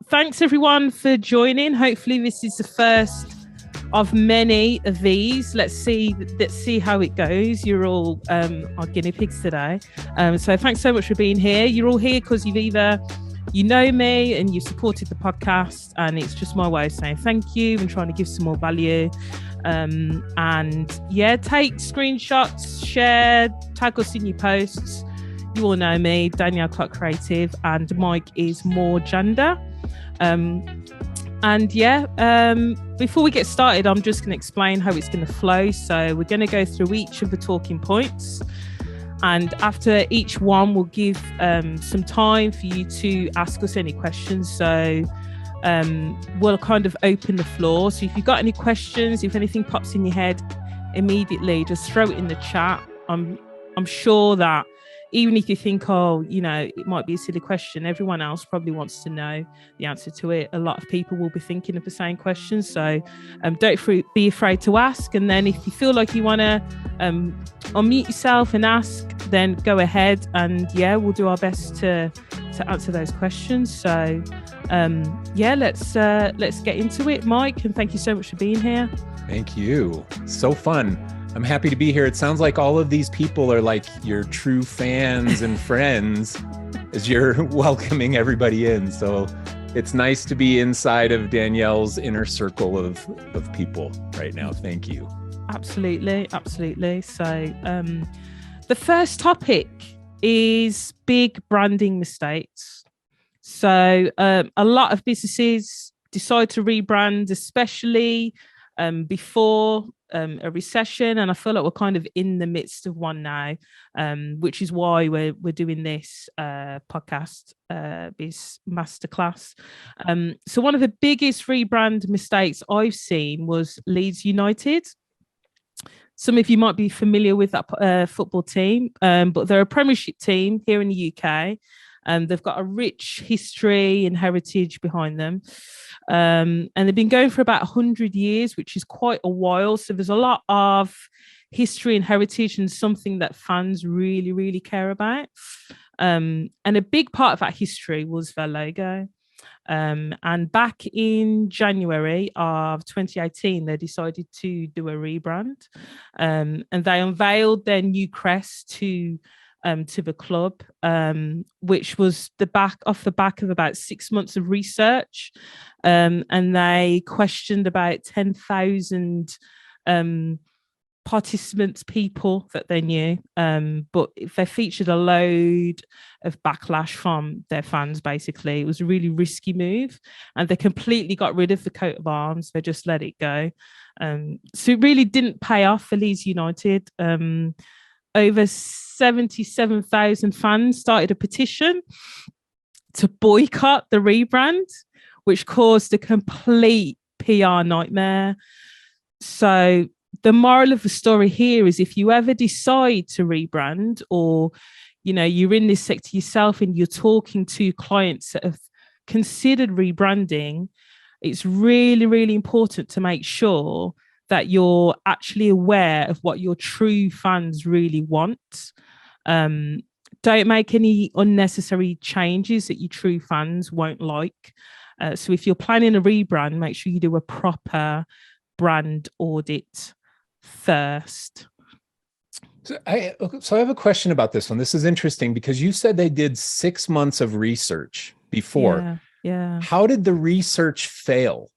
thanks everyone for joining. Hopefully this is the first of many of these. Let's see how it goes. You're all our guinea pigs today. So thanks so much for being here. You're all here because you know me and you've supported the podcast, and it's just my way of saying thank you and trying to give some more value. And yeah, take screenshots, share, tag us in your posts. You all know me, Danielle Clarke Creative, and Mike is more Janda. Before we get started, I'm just going to explain how it's going to flow. So we're going to go through each of the talking points, and after each one, we'll give some time for you to ask us any questions. So we'll kind of open the floor. So if you've got any questions, if anything pops in your head, immediately just throw it in the chat. I'm sure that even if you think, it might be a silly question, everyone else probably wants to know the answer to it. A lot of people will be thinking of the same questions. So don't be afraid to ask. And then if you feel like you want to unmute yourself and ask, then go ahead. And we'll do our best to answer those questions. So let's get into it, Mike. And thank you so much for being here. Thank you. So fun. I'm happy to be here. It sounds like all of these people are like your true fans and friends as you're welcoming everybody in. So it's nice to be inside of Danielle's inner circle of people right now. Thank you. Absolutely. So the first topic is big branding mistakes. So a lot of businesses decide to rebrand, especially before a recession, and I feel like we're kind of in the midst of one now, which is why we're doing this podcast, this masterclass. So one of the biggest rebrand mistakes I've seen was Leeds United. Some of you might be familiar with that football team, but they're a Premiership team here in the UK. They've got a rich history and heritage behind them. And they've been going for about 100 years, which is quite a while. So there's a lot of history and heritage, and something that fans really, really care about. And a big part of that history was their logo. And back in January of 2018, they decided to do a rebrand. And they unveiled their new crest to the club, which was off the back of about 6 months of research, and they questioned about 10,000 participants, people that they knew, but they featured a load of backlash from their fans. Basically, it was a really risky move, and they completely got rid of the coat of arms. They just let it go, so it really didn't pay off for Leeds United. Over 77,000 fans started a petition to boycott the rebrand, which caused a complete PR nightmare. So the moral of the story here is, if you ever decide to rebrand, or you're in this sector yourself and you're talking to clients that have considered rebranding, it's really, really important to make sure that you're actually aware of what your true fans really want. Don't make any unnecessary changes that your true fans won't like. So if you're planning a rebrand, make sure you do a proper brand audit first. So I have a question about this one. This is interesting because you said they did 6 months of research before. Yeah. How did the research fail?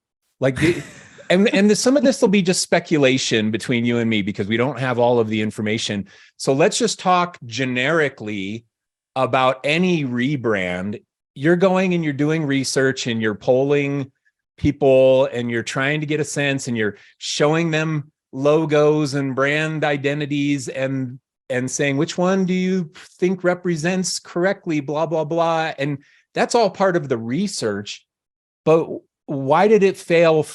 And some of this will be just speculation between you and me because we don't have all of the information. So let's just talk generically about any rebrand. You're going and you're doing research and you're polling people and you're trying to get a sense, and you're showing them logos and brand identities and saying, which one do you think represents correctly, blah, blah, blah. And that's all part of the research. But why did it fail?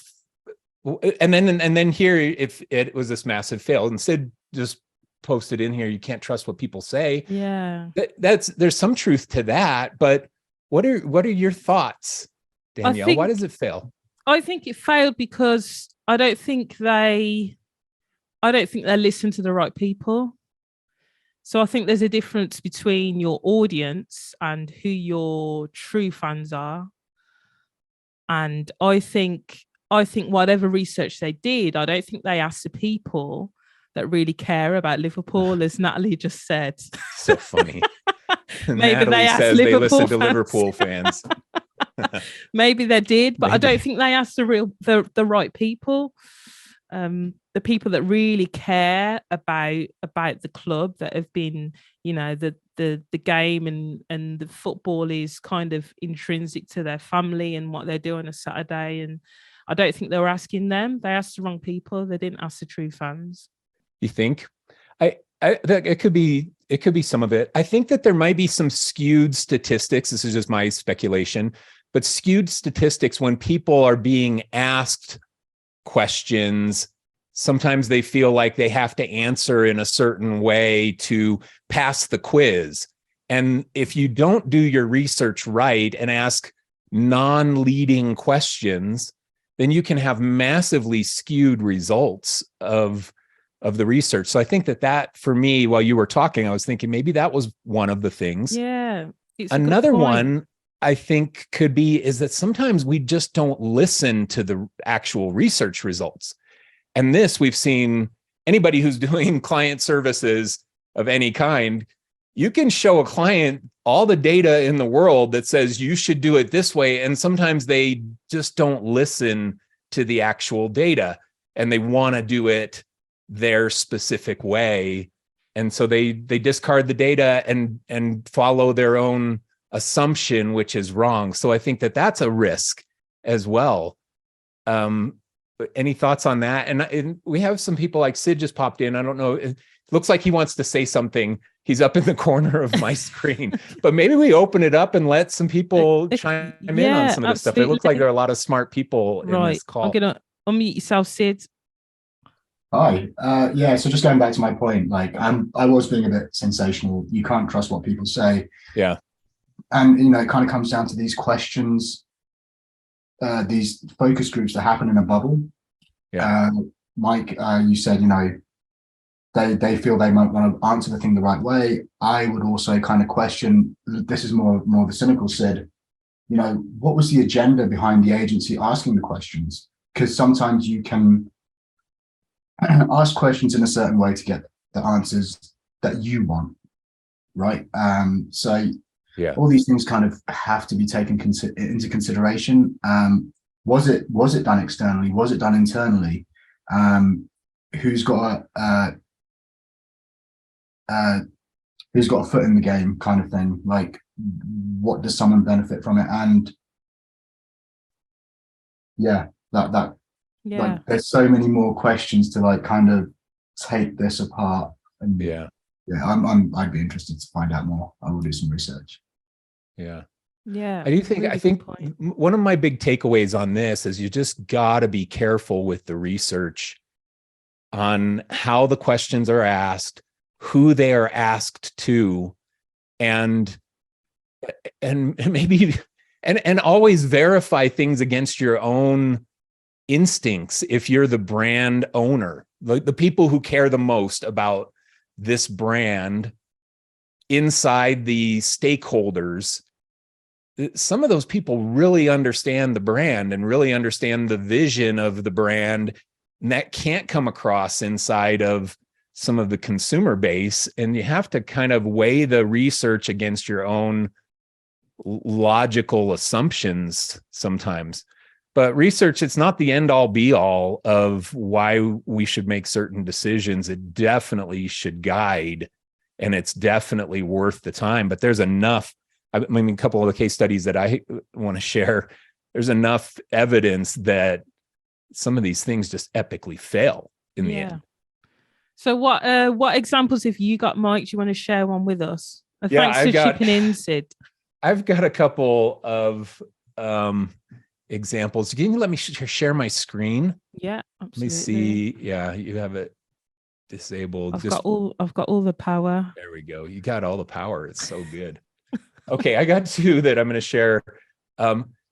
And then here, if it was this massive fail, and Sid just posted in here, you can't trust what people say. Yeah, there's some truth to that. But what are your thoughts, Danielle? Why does it fail? I think it failed because I don't think they listen to the right people. So I think there's a difference between your audience and who your true fans are. And I think whatever research they did, I don't think they asked the people that really care about Liverpool, as Natalie just said. So funny. Maybe Natalie they asked says they Liverpool listen to fans. Liverpool fans. Maybe they did, but I Maybe. don't think they asked the right people. The people that really care about the club, that have been, the game and the football is kind of intrinsic to their family and what they do on a Saturday. And I don't think they were asking them. They asked the wrong people. They didn't ask the true fans. You think? It could be some of it. I think that there might be some skewed statistics. This is just my speculation, but skewed statistics when people are being asked questions, sometimes they feel like they have to answer in a certain way to pass the quiz. And if you don't do your research right and ask non-leading questions, then you can have massively skewed results of the research. So I think that for me, while you were talking, I was thinking maybe that was one of the things. Yeah. Another one I think could be is that sometimes we just don't listen to the actual research results. And this, we've seen anybody who's doing client services of any kind, you can show a client all the data in the world that says you should do it this way. And sometimes they just don't listen to the actual data and they want to do it their specific way. And so they discard the data and follow their own assumption, which is wrong. So I think that's a risk as well. Any thoughts on that? And we have some people like Sid just popped in. I don't know. It looks like he wants to say something. He's up in the corner of my screen, but maybe we open it up and let some people chime in on some of this stuff. It looks like there are a lot of smart people in this call. I'm going to unmute yourself, Sid. Hi. So just going back to my point, like I was being a bit sensational. You can't trust what people say. Yeah. And, it kind of comes down to these questions, these focus groups that happen in a bubble. Yeah. Mike, you said, they feel they might want to answer the thing the right way. I would also kind of question, this is more of the cynical Sid, what was the agenda behind the agency asking the questions? Because sometimes you can ask questions in a certain way to get the answers that you want, right? Yeah, all these things kind of have to be taken into consideration. Was it done externally? Was it done internally? Who's got a foot in the game, kind of thing? Like, what does someone benefit from it? And like, there's so many more questions to like kind of take this apart. And I'd be interested to find out more. I will do some research. Yeah. I think one of my big takeaways on this is you just got to be careful with the research on how the questions are asked, who they are asked to, and maybe and always verify things against your own instincts. If you're the brand owner, the people who care the most about this brand inside the stakeholders, some of those people really understand the brand and really understand the vision of the brand, and that can't come across inside of some of the consumer base. And you have to kind of weigh the research against your own logical assumptions sometimes. But research, it's not the end all be all of why we should make certain decisions. It definitely should guide, and it's definitely worth the time. But there's enough, I mean, a couple of the case studies that I want to share, there's enough evidence that some of these things just epically fail in the end. So what examples have you got, Mike? Do you want to share one with us? Thanks for chipping in, Sid. I've got a couple of examples. Can you let me share my screen? Yeah, absolutely. Let me see. Yeah, you have it disabled. I've got all the power. There we go. You got all the power. It's so good. Okay, I got two that I'm going to share.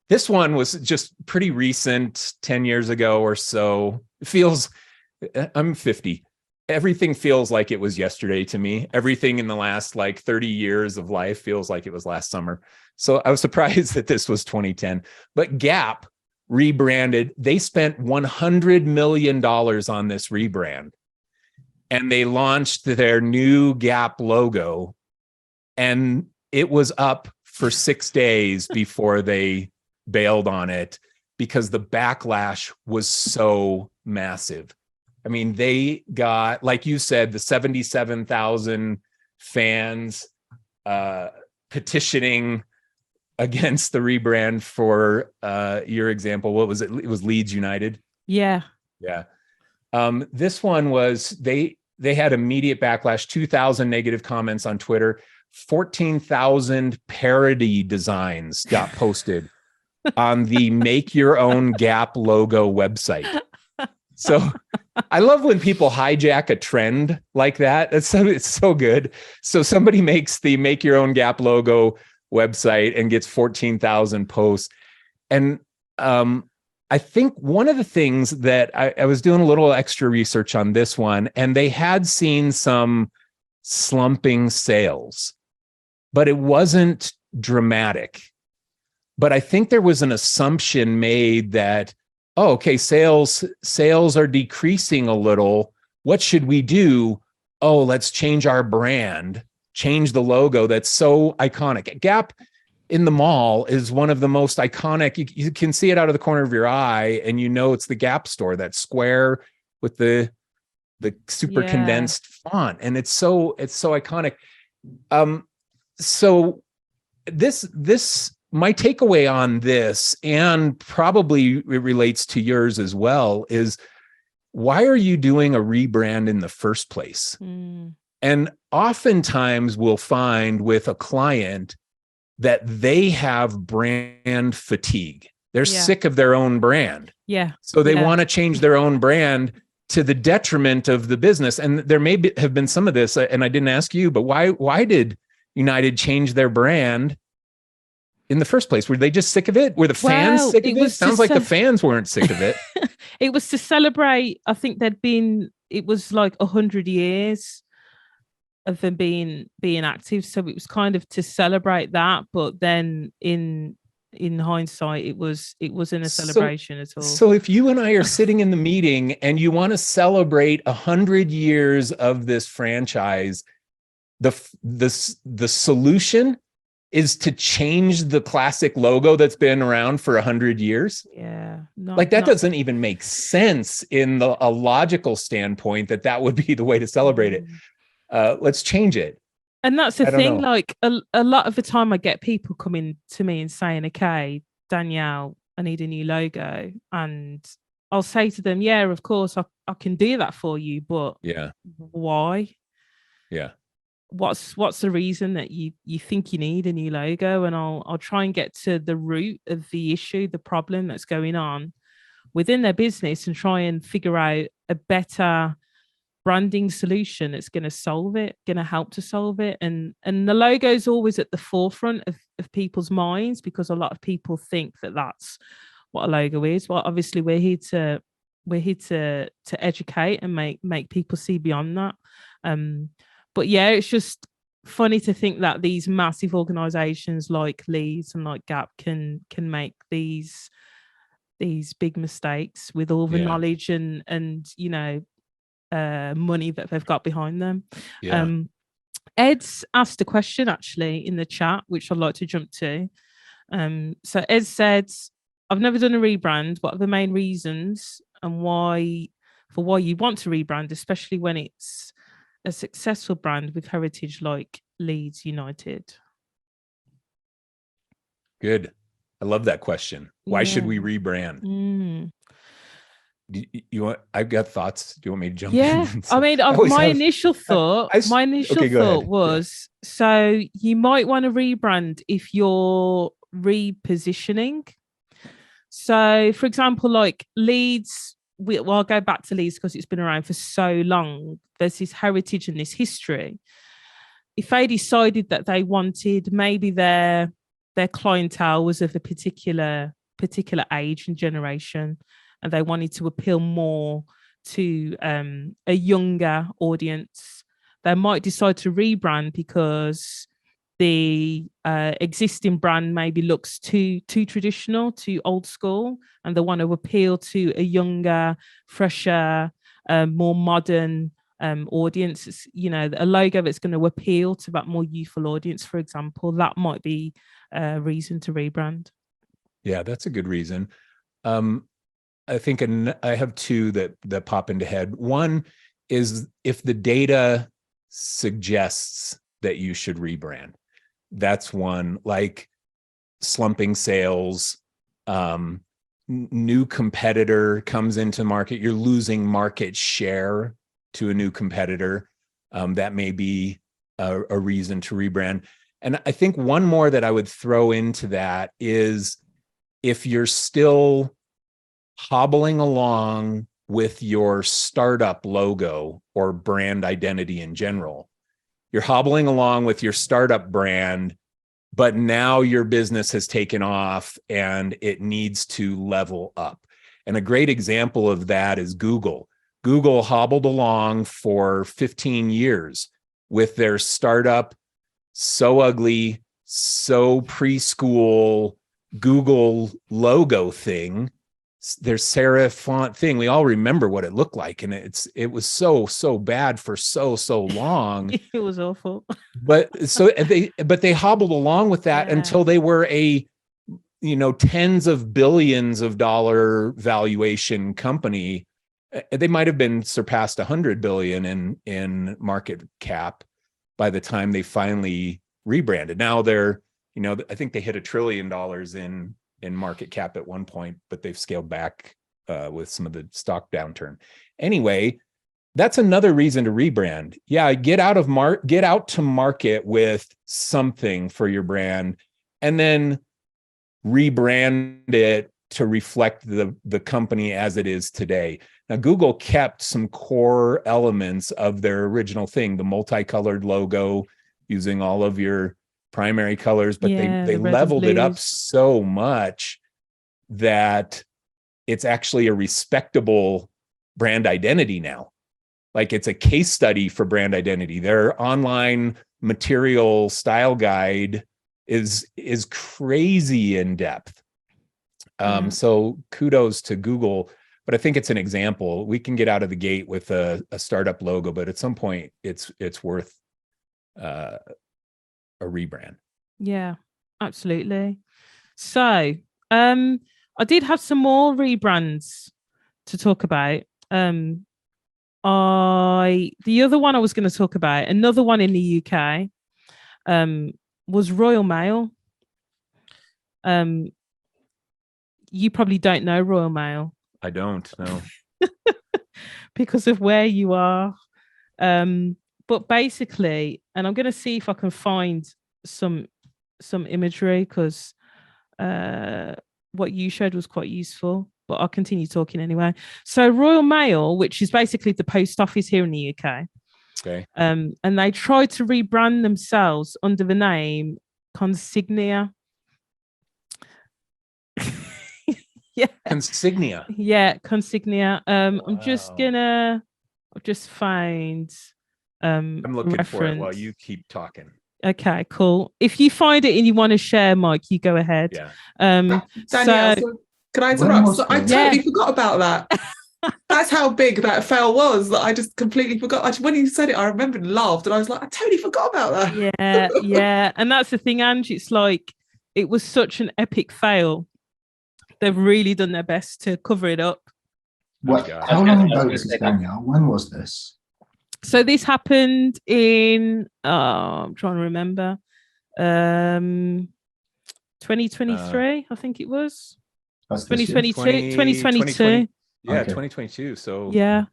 This one was just pretty recent, 10 years ago or so. It feels, I'm 50. Everything feels like it was yesterday to me. Everything in the last like 30 years of life feels like it was last summer. So I was surprised that this was 2010. But Gap rebranded. They spent $100 million on this rebrand, and they launched their new Gap logo, and it was up for 6 days before they bailed on it because the backlash was so massive. I mean, they got, like you said, the 77,000 fans petitioning against the rebrand for your example. What was it? It was Leeds United. Yeah. This one was, they had immediate backlash, 2,000 negative comments on Twitter, 14,000 parody designs got posted on the Make Your Own Gap logo website. So I love when people hijack a trend like that. It's so good. So somebody makes the Make Your Own Gap logo website and gets 14,000 posts. And I think one of the things that I was doing a little extra research on this one, and they had seen some slumping sales, but it wasn't dramatic. But I think there was an assumption made that, oh, okay, sales are decreasing a little. What should we do? Oh, let's change our brand, change the logo that's so iconic. Gap in the mall is one of the most iconic. You can see it out of the corner of your eye, and you know it's the Gap store, that square with the super condensed font, and it's so iconic. So this my takeaway on this, and probably it relates to yours as well, is why are you doing a rebrand in the first place? And oftentimes we'll find with a client that they have brand fatigue. They're sick of their own brand. So they want to change their own brand to the detriment of the business. And there may have been some of this, and I didn't ask you, but why did United change their brand in the first place? Were they just sick of it? Were the fans sick of it? Sounds like the fans weren't sick of it. It was to celebrate. I think it was like 100 years of them being active. So it was kind of to celebrate that. But then in hindsight, it wasn't a celebration at all. So if you and I are sitting in the meeting and you want to celebrate 100 years of this franchise, the solution is to change the classic logo that's been around for 100 years. That doesn't even make sense in a logical standpoint that would be the way to celebrate it. Let's change it. And that's the thing. Like a lot of the time I get people coming to me and saying, okay, Danielle, I need a new logo. And I'll say to them, yeah, of course I can do that for you, but why? What's the reason that you think you need a new logo? And I'll try and get to the root of the issue, the problem that's going on within their business, and try and figure out a better branding solution that's going to solve it, going to help to solve it. And the logo is always at the forefront of people's minds, because a lot of people think that that's what a logo is. Well, obviously we're here to educate and make people see beyond that. But yeah, it's just funny to think that these massive organizations like Leeds and like Gap can make these big mistakes with all the knowledge and money that they've got behind them. Ed's asked a question actually in the chat, which I'd like to jump to. So Ed said, I've never done a rebrand. What are the main reasons and why you want to rebrand, especially when it's a successful brand with heritage like Leeds United? Good. I love that question. Why should we rebrand? I've got thoughts. Do you want me to jump in? I mean, my initial thought was, so you might want to rebrand if you're repositioning. So, for example, like Leeds, I'll go back to Leeds because it's been around for so long. There's this heritage and this history. If they decided that they wanted, maybe their clientele was of a particular age and generation, and they wanted to appeal more to a younger audience, they might decide to rebrand because the existing brand maybe looks too traditional, too old school, and they want to appeal to a younger, fresher, more modern audience. It's, a logo that's going to appeal to that more youthful audience, for example. That might be a reason to rebrand. Yeah, that's a good reason. I think I have two that pop into head. One is if the data suggests that you should rebrand. That's one, like slumping sales, new competitor comes into market, you're losing market share to a new competitor. That may be a reason to rebrand. And I think one more that I would throw into that is if you're still hobbling along with your startup logo or brand identity in general, you're hobbling along with your startup brand, but now your business has taken off and it needs to level up. And a great example of that is Google. Google hobbled along for 15 years with their startup, so ugly, so preschool Google logo thing, their serif font thing. We all remember what it looked like, and it was so bad for so long. It was awful. But they hobbled along with that until they were a tens of billions of dollar valuation company. They might have been surpassed 100 billion in market cap by the time they finally rebranded. Now they're, I think they hit $1 trillion in market cap at one point, but they've scaled back with some of the stock downturn. Anyway, that's another reason to rebrand. Yeah, get out to market with something for your brand, and then rebrand it to reflect the company as it is today. Now, Google kept some core elements of their original thing, the multicolored logo, using all of your primary colors, but they leveled it up so much that it's actually a respectable brand identity now. Like, it's a case study for brand identity. Their online material style guide is crazy in depth. So kudos to Google, but I think it's an example. We can get out of the gate with a startup logo, but at some point it's worth a rebrand. Yeah, absolutely. So I did have some more rebrands to talk about. The other one I was going to talk about, another one in the UK, was Royal Mail. You probably don't know Royal Mail. I don't know. Because of where you are. But basically, and I'm going to see if I can find some imagery, because what you showed was quite useful, but I'll continue talking anyway. So Royal Mail, which is basically the post office here in the UK. Okay. And they tried to rebrand themselves under the name Consignia. Yeah. Consignia. Yeah, Consignia. Wow. I'm just find I'm looking reference for it while you keep talking. Okay, cool. If you find it and you want to share, Mike, you go ahead. Yeah. Danielle, so can I interrupt? So I totally forgot about that. That's how big that fail was, that I just completely forgot. When you said it, I remembered and laughed, and I was like, I totally forgot about that. Yeah. And that's the thing, Ange. It's like, it was such an epic fail. They've really done their best to cover it up. How long ago was this, Danielle? When was this? So this happened in, I'm trying to remember, 2023, I think it was. 2022. 2022. Yeah, okay. 2022. So yeah.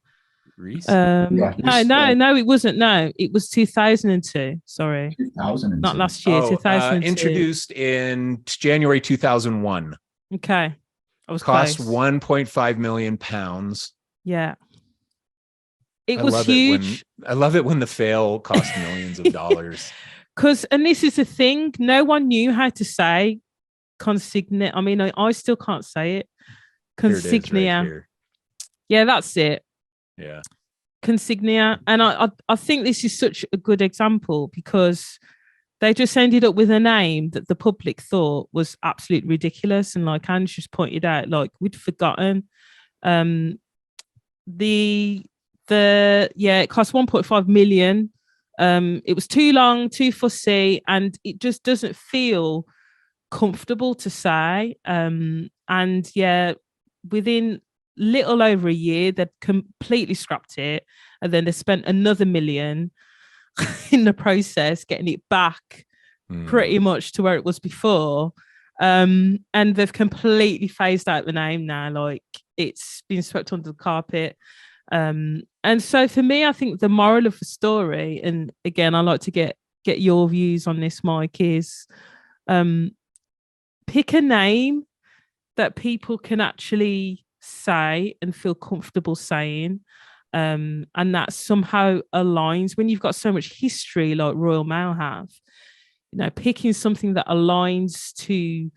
Recent. No, it wasn't. No, it was 2002. Sorry. 2002. Not last year, 2002. Introduced in January 2001. Okay. I was cost close. £1.5 million. Yeah. It was huge. I love it when the fail cost millions of dollars. And this is the thing, no one knew how to say consignia. I mean, I still can't say it. Consignia. Right. Yeah, that's it. Yeah. Consignia. And I think this is such a good example, because they just ended up with a name that the public thought was absolutely ridiculous. And like Ange just pointed out, like we'd forgotten. It cost 1.5 million. It was too long, too fussy, and it just doesn't feel comfortable to say. And yeah, within little over a year, they'd completely scrapped it, and then they spent another 1 million in the process getting it back pretty much to where it was before. And they've completely phased out the name now. Like it's been swept under the carpet. And so for me, I think the moral of the story, and again, I like to get your views on this, Mike, is pick a name that people can actually say and feel comfortable saying. And that somehow aligns when you've got so much history like Royal Mail have, you know, picking something that aligns to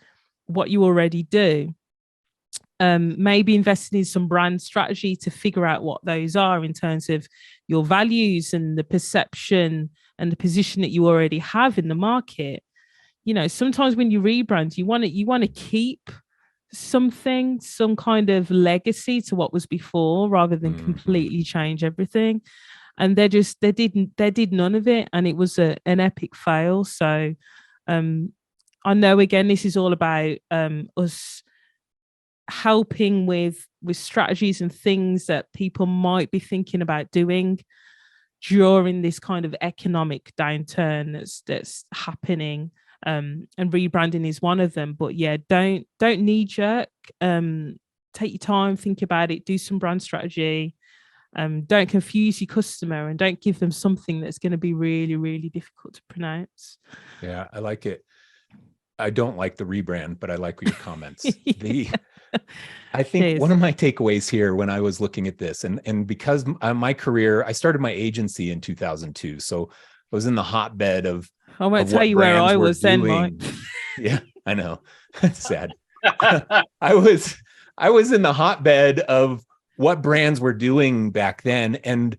what you already do. Maybe investing in some brand strategy to figure out what those are in terms of your values and the perception and the position that you already have in the market. You know, sometimes when you rebrand, you want to keep something, some kind of legacy to what was before, rather than completely change everything. And they did none of it, and it was an epic fail. So I know, again, this is all about us helping with strategies and things that people might be thinking about doing during this kind of economic downturn that's happening. And rebranding is one of them. But yeah, don't knee jerk. Take your time, think about it, do some brand strategy. Don't confuse your customer, and don't give them something that's going to be really, really difficult to pronounce. Yeah, I like it. I don't like the rebrand, but I like your comments. I think one of my takeaways here when I was looking at this, and because my career, I started my agency in 2002, so I was in the hotbed of. I won't tell you where I was then, Mike. Yeah, I know. It's sad. I was in the hotbed of what brands were doing back then, and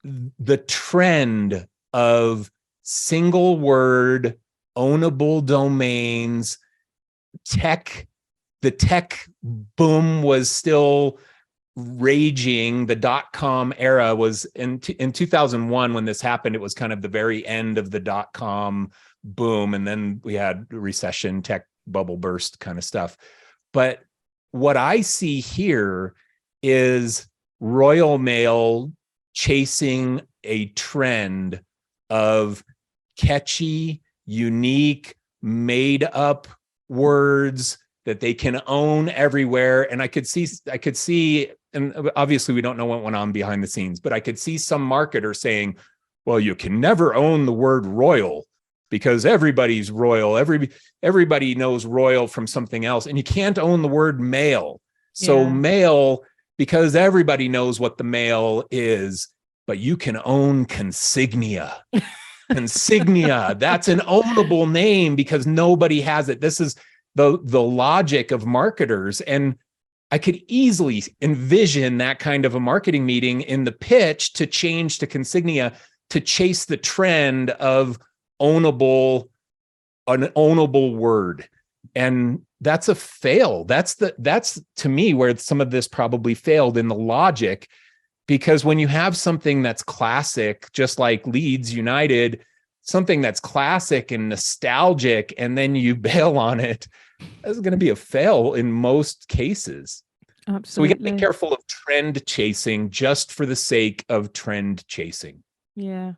the trend of single word ownable domains, the tech boom was still raging. The .com era was in 2001 when this happened. It was kind of the very end of the .com boom, and then we had recession, tech bubble burst kind of stuff. But what I see here is Royal Mail chasing a trend of catchy, unique, made up words that they can own everywhere. And I could see, and obviously we don't know what went on behind the scenes, but I could see some marketer saying, well, you can never own the word royal because everybody's royal. Everybody knows royal from something else. And you can't own the word mail. So mail, because everybody knows what the mail is, but you can own consignia. Consignia, that's an ownable name because nobody has it. This is the logic of marketers. And I could easily envision that kind of a marketing meeting in the pitch to change to consignia to chase the trend of an ownable word. And that's a fail. That's to me where some of this probably failed in the logic, because when you have something that's classic, just like Leeds United, something that's classic and nostalgic, and then you bail on it, that's going to be a fail in most cases. Absolutely. So we got to be careful of trend chasing just for the sake of trend chasing. Yeah.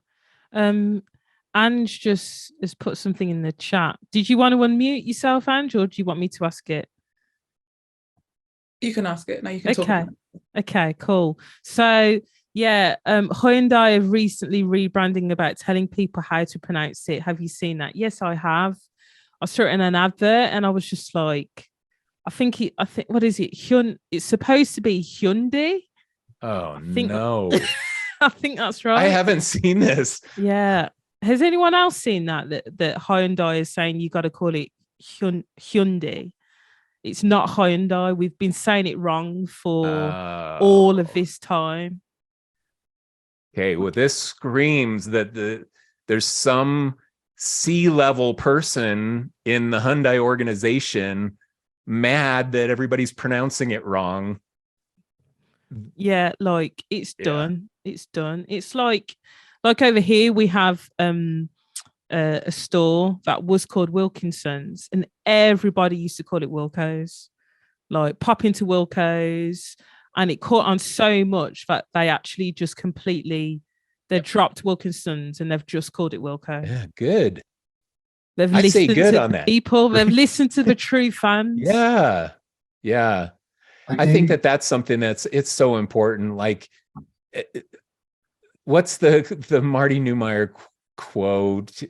Ange just has put something in the chat. Did you want to unmute yourself, Ange, or do you want me to ask it? You can ask it. No, you can talk about it. Okay, cool. So yeah, Hyundai have recently rebranding about telling people how to pronounce it. Have you seen that? Yes, I have. I saw it in an advert and I was just like, I think what is it? It's supposed to be Hyundai. Oh, no. I think that's right. I haven't seen this. Yeah. Has anyone else seen that Hyundai is saying you got to call it Hyundai? It's not Hyundai. We've been saying it wrong for all of this time. Okay, well, this screams that there's some C-level person in the Hyundai organization mad that everybody's pronouncing it wrong. Yeah, like it's done. It's done. It's like over here we have a store that was called Wilkinson's, and everybody used to call it Wilco's. Like, pop into Wilco's, and it caught on so much that they actually just completely dropped Wilkinson's and they've just called it Wilco. Yeah, good. They've I say listened good to on the that. people. They've listened to the true fans. Yeah. I think that's something it's so important. Like, what's the Marty Neumeier quote?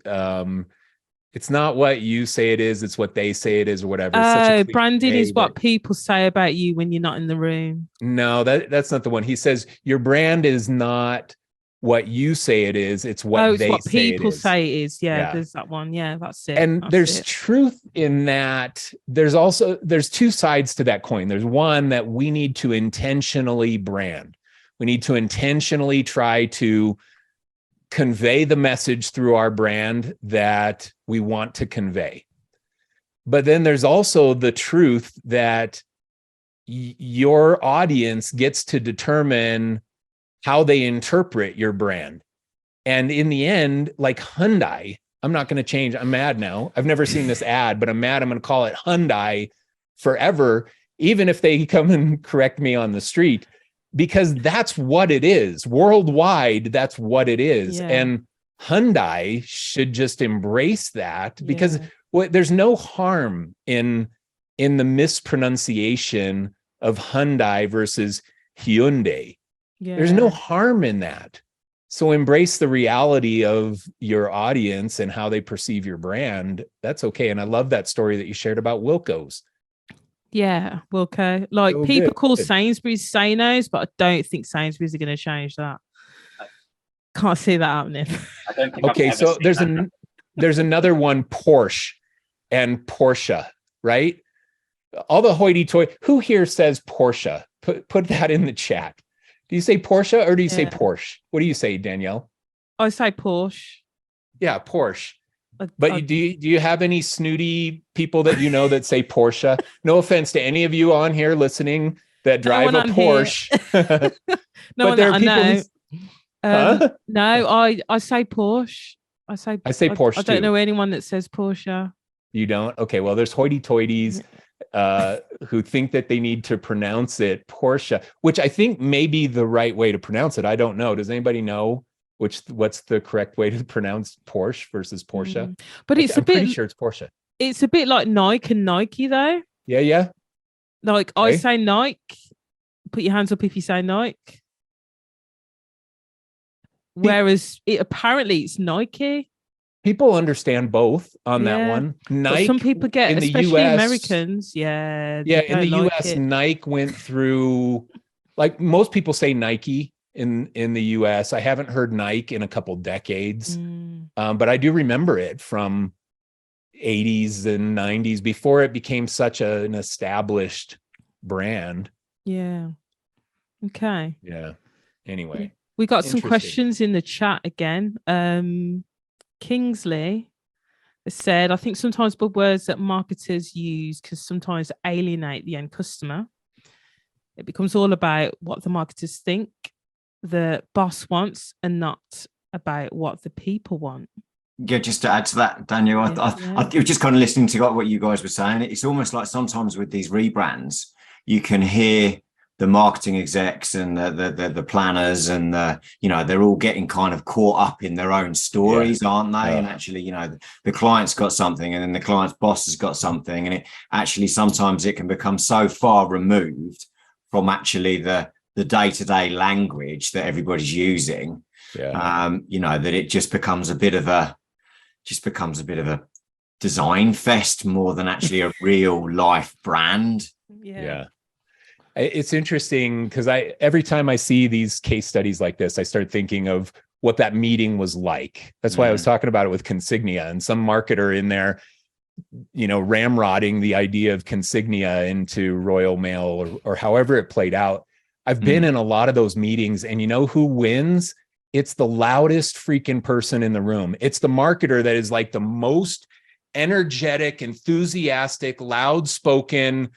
It's not what you say it is, it's what they say it is, or whatever. Branding is what people say about you when you're not in the room. No, that's not the one. He says your brand is not what you say it is, it's what people say it is. Yeah, there's that one. Yeah, that's it. And there's truth in that. There's two sides to that coin. There's one that we need to intentionally brand. We need to intentionally try to convey the message through our brand that we want to convey. But then there's also the truth that your audience gets to determine how they interpret your brand. And in the end, like Hyundai, I'm not going to change. I'm mad now. I've never seen this ad, but I'm mad. I'm going to call it Hyundai forever, even if they come and correct me on the street, because that's what it is. Worldwide, that's what it is. Yeah. And Hyundai should just embrace that, because there's no harm in the mispronunciation of Hyundai versus Hyundai. Yeah. There's no harm in that. So embrace the reality of your audience and how they perceive your brand. That's okay. And I love that story that you shared about Wilco's. Yeah, Wilco. Like, so people call Sainsbury's Say-Nos, but I don't think Sainsbury's are going to change that. Can't see that happening. I don't think okay, so there's another one, Porsche and Porsche, right? All the hoity-toity. Who here says Porsche? Put that in the chat. Do you say Porsche or do you say Porsche? What do you say, Danielle? I say Porsche. Yeah, Porsche. But do you have any snooty people that you know that say Porsche? No offense to any of you on here listening that drive a Porsche. No, but there are people. No, I say Porsche. I say Porsche. I don't know anyone that says Porsche. You don't? Okay, well, there's hoity-toities who think that they need to pronounce it Porsche, which I think may be the right way to pronounce it. I don't know. Does anybody know what's the correct way to pronounce Porsche versus Porsche? But I'm pretty sure it's Porsche. It's a bit like Nike and Nike, though. Yeah. Like, okay. I say Nike. Put your hands up if you say Nike. Whereas apparently it's Nike. People understand both on that one. Nike. But some people get, especially US, Americans. Yeah. Yeah. In the US, Nike went through, like, most people say Nike in the US. I haven't heard Nike in a couple decades. But I do remember it from 80s and 90s before it became such an established brand. Yeah. Okay. Yeah. Anyway. We got some questions in the chat again. Kingsley said, I think sometimes buzzwords that marketers use can sometimes alienate the end customer. It becomes all about what the marketers think the boss wants and not about what the people want. Yeah, just to add to that, Daniel, I was just kind of listening to what you guys were saying. It's almost like sometimes with these rebrands, you can hear the marketing execs and the planners and they're all getting kind of caught up in their own stories, aren't they? And actually, the client's got something and then the client's boss has got something, and it actually sometimes it can become so far removed from actually the day-to-day language that everybody's using, that it just becomes a bit of a design fest more than actually a real life brand. Yeah. It's interesting because every time I see these case studies like this, I start thinking of what that meeting was like. That's why I was talking about it with Consignia, and some marketer in there, ramrodding the idea of Consignia into Royal Mail or however it played out. I've been in a lot of those meetings, and you know who wins? it's the loudest freaking person in the room. It's the marketer that is like the most energetic, enthusiastic, loud-spoken,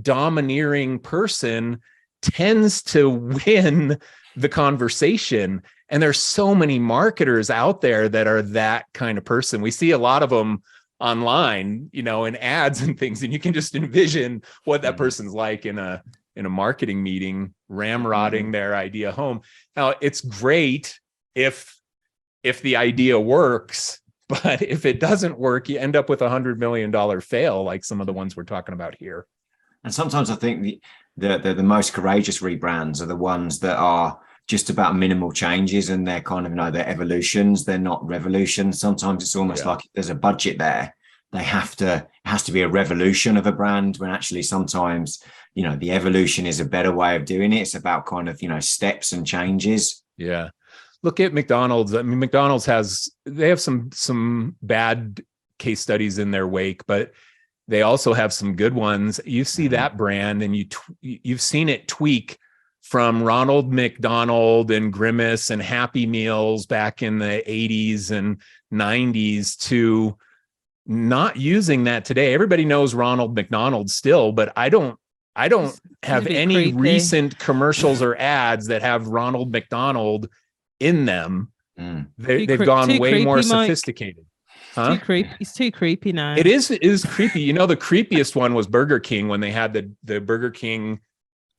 domineering person tends to win the conversation. And there's so many marketers out there that are that kind of person. We see a lot of them online, you know, in ads and things, and you can just envision what that person's like in a marketing meeting, ramrodding their idea home. Now, it's great if the idea works, but if it doesn't work, you end up with $100 million fail, like some of the ones we're talking about here. And sometimes I think the most courageous rebrands are the ones that are just about minimal changes, and they're kind of, you know, they're evolutions. They're not revolutions. Sometimes it's almost like there's a budget there. It has to be a revolution of a brand, when actually sometimes, you know, the evolution is a better way of doing it. It's about kind of, you know, steps and changes. Yeah. Look at McDonald's. I mean, McDonald's they have some bad case studies in their wake, but they also have some good ones. You see that brand, and you've seen it tweak from Ronald McDonald and Grimace and Happy Meals back in the 80s and 90s to not using that today. Everybody knows Ronald McDonald still, but I don't have any creepy recent commercials or ads that have Ronald McDonald in them. They've gone way more sophisticated. Too creepy. It's too creepy now. It is creepy. You know, the creepiest one was Burger King, when they had the Burger King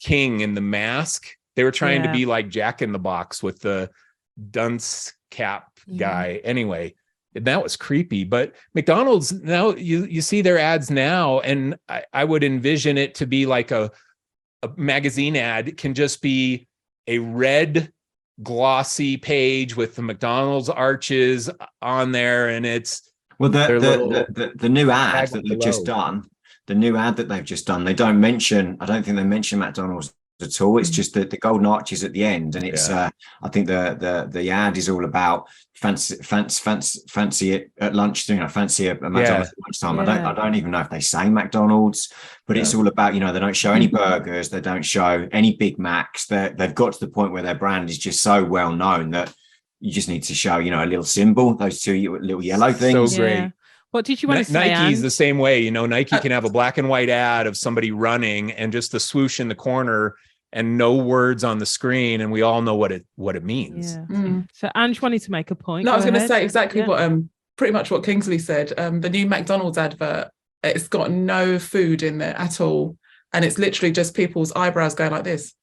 in the mask. They were trying to be like Jack in the Box with the dunce cap guy. Anyway, that was creepy. But McDonald's, now you see their ads now, and I would envision it to be like a magazine ad. It can just be a red glossy page with the McDonald's arches on there, and it's the new ad that they've just done. The new ad that they've just done, I don't think they mention McDonald's at all. It's just the golden arches at the end, and it's I think the ad is all about fancy it at lunch, you know, fancy a McDonald's at lunchtime. I don't even know if they say McDonald's, but it's all about, you know, they don't show any burgers, they don't show any Big Macs. They've got to the point where their brand is just so well known that you just need to show, you know, a little symbol, those two little yellow things. So great. What did you want to say? Nike's the same way. You know, Nike can have a black and white ad of somebody running and just the swoosh in the corner and no words on the screen, and we all know what it means. So Ange wanted to make a point. No, I was going to say exactly what pretty much what Kingsley said. The new McDonald's advert, it's got no food in there at all, and it's literally just people's eyebrows going like this.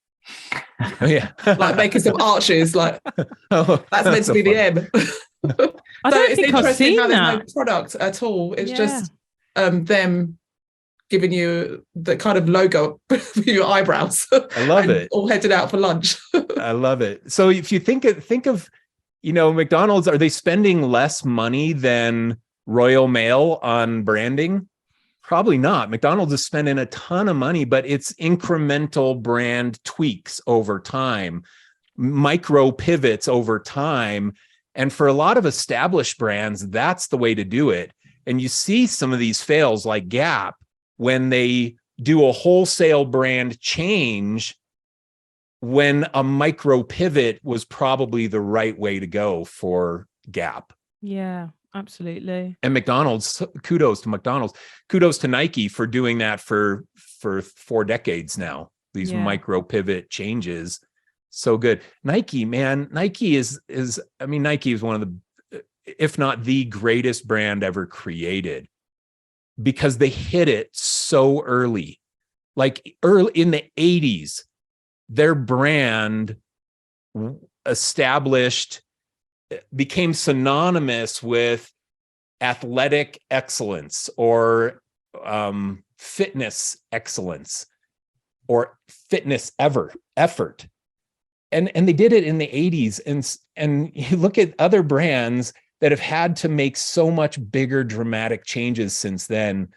Oh yeah, like making some arches. Like that's meant to be the M. I don't think I've seen how that. there's no product at all. It's just them giving you the kind of logo for your eyebrows. I love it. All headed out for lunch. I love it. So if you think of, you know, McDonald's, are they spending less money than Royal Mail on branding? Probably not. McDonald's is spending a ton of money, but it's incremental brand tweaks over time, micro pivots over time. And for a lot of established brands, that's the way to do it. And you see some of these fails like Gap, when they do a wholesale brand change, when a micro pivot was probably the right way to go for Gap. Yeah, absolutely. And McDonald's, kudos to McDonald's, kudos to Nike for doing that for 4 decades now, these micro pivot changes. So good. Nike, man, Nike is one of the, if not the greatest brand ever created, because they hit it so early. Like early in the 80s, their brand established, became synonymous with athletic excellence or fitness excellence or fitness effort. And they did it in the 80s. And you look at other brands that have had to make so much bigger, dramatic changes since then.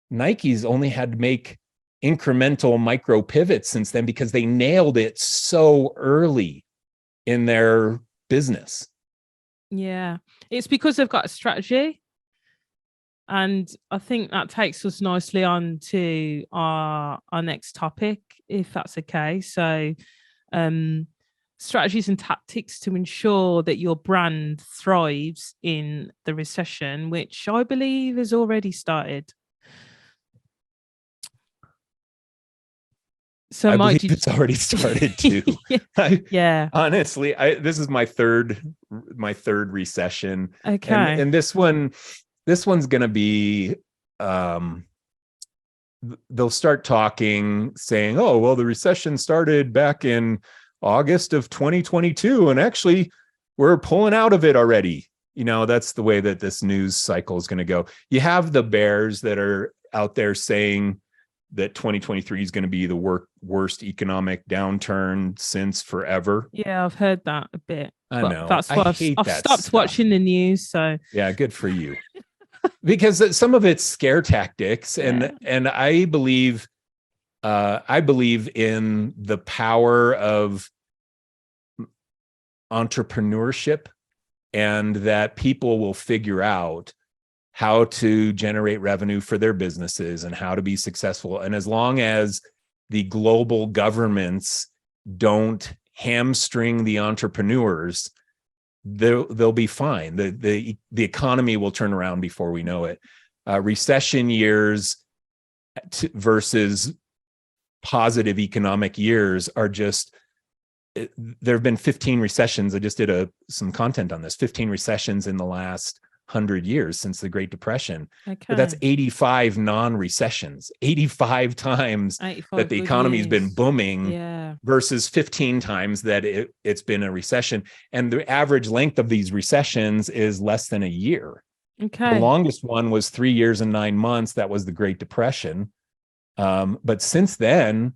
Nike's only had to make incremental micro pivots since then because they nailed it so early in their business. Yeah, it's because they've got a strategy. And I think that takes us nicely on to our next topic, if that's okay. So strategies and tactics to ensure that your brand thrives in the recession, which I believe has already started. So I believe it's already started too. Yeah. Honestly, this is my third recession. Okay. And this one's going to be, they'll start talking, saying, oh, well, the recession started back in August of 2022. And actually, we're pulling out of it already. You know, that's the way that this news cycle is going to go. You have the bears that are out there saying that 2023 is going to be the worst economic downturn since forever. Yeah, I've heard that a bit. I know. That's why I've stopped watching the news. So yeah, good for you. Because some of it's scare tactics, and I believe in the power of entrepreneurship, and that people will figure out how to generate revenue for their businesses and how to be successful. And as long as the global governments don't hamstring the entrepreneurs, they'll be fine. The economy will turn around before we know it. Recession years versus positive economic years are just, there have been 15 recessions. I just did some content on this, 15 recessions in the last 100 years since the Great Depression. Okay. But that's 85 non-recessions, 85 times that the economy's been booming versus 15 times that it's been a recession. And the average length of these recessions is less than a year. Okay. The longest one was 3 years and 9 months. That was the Great Depression. But since then,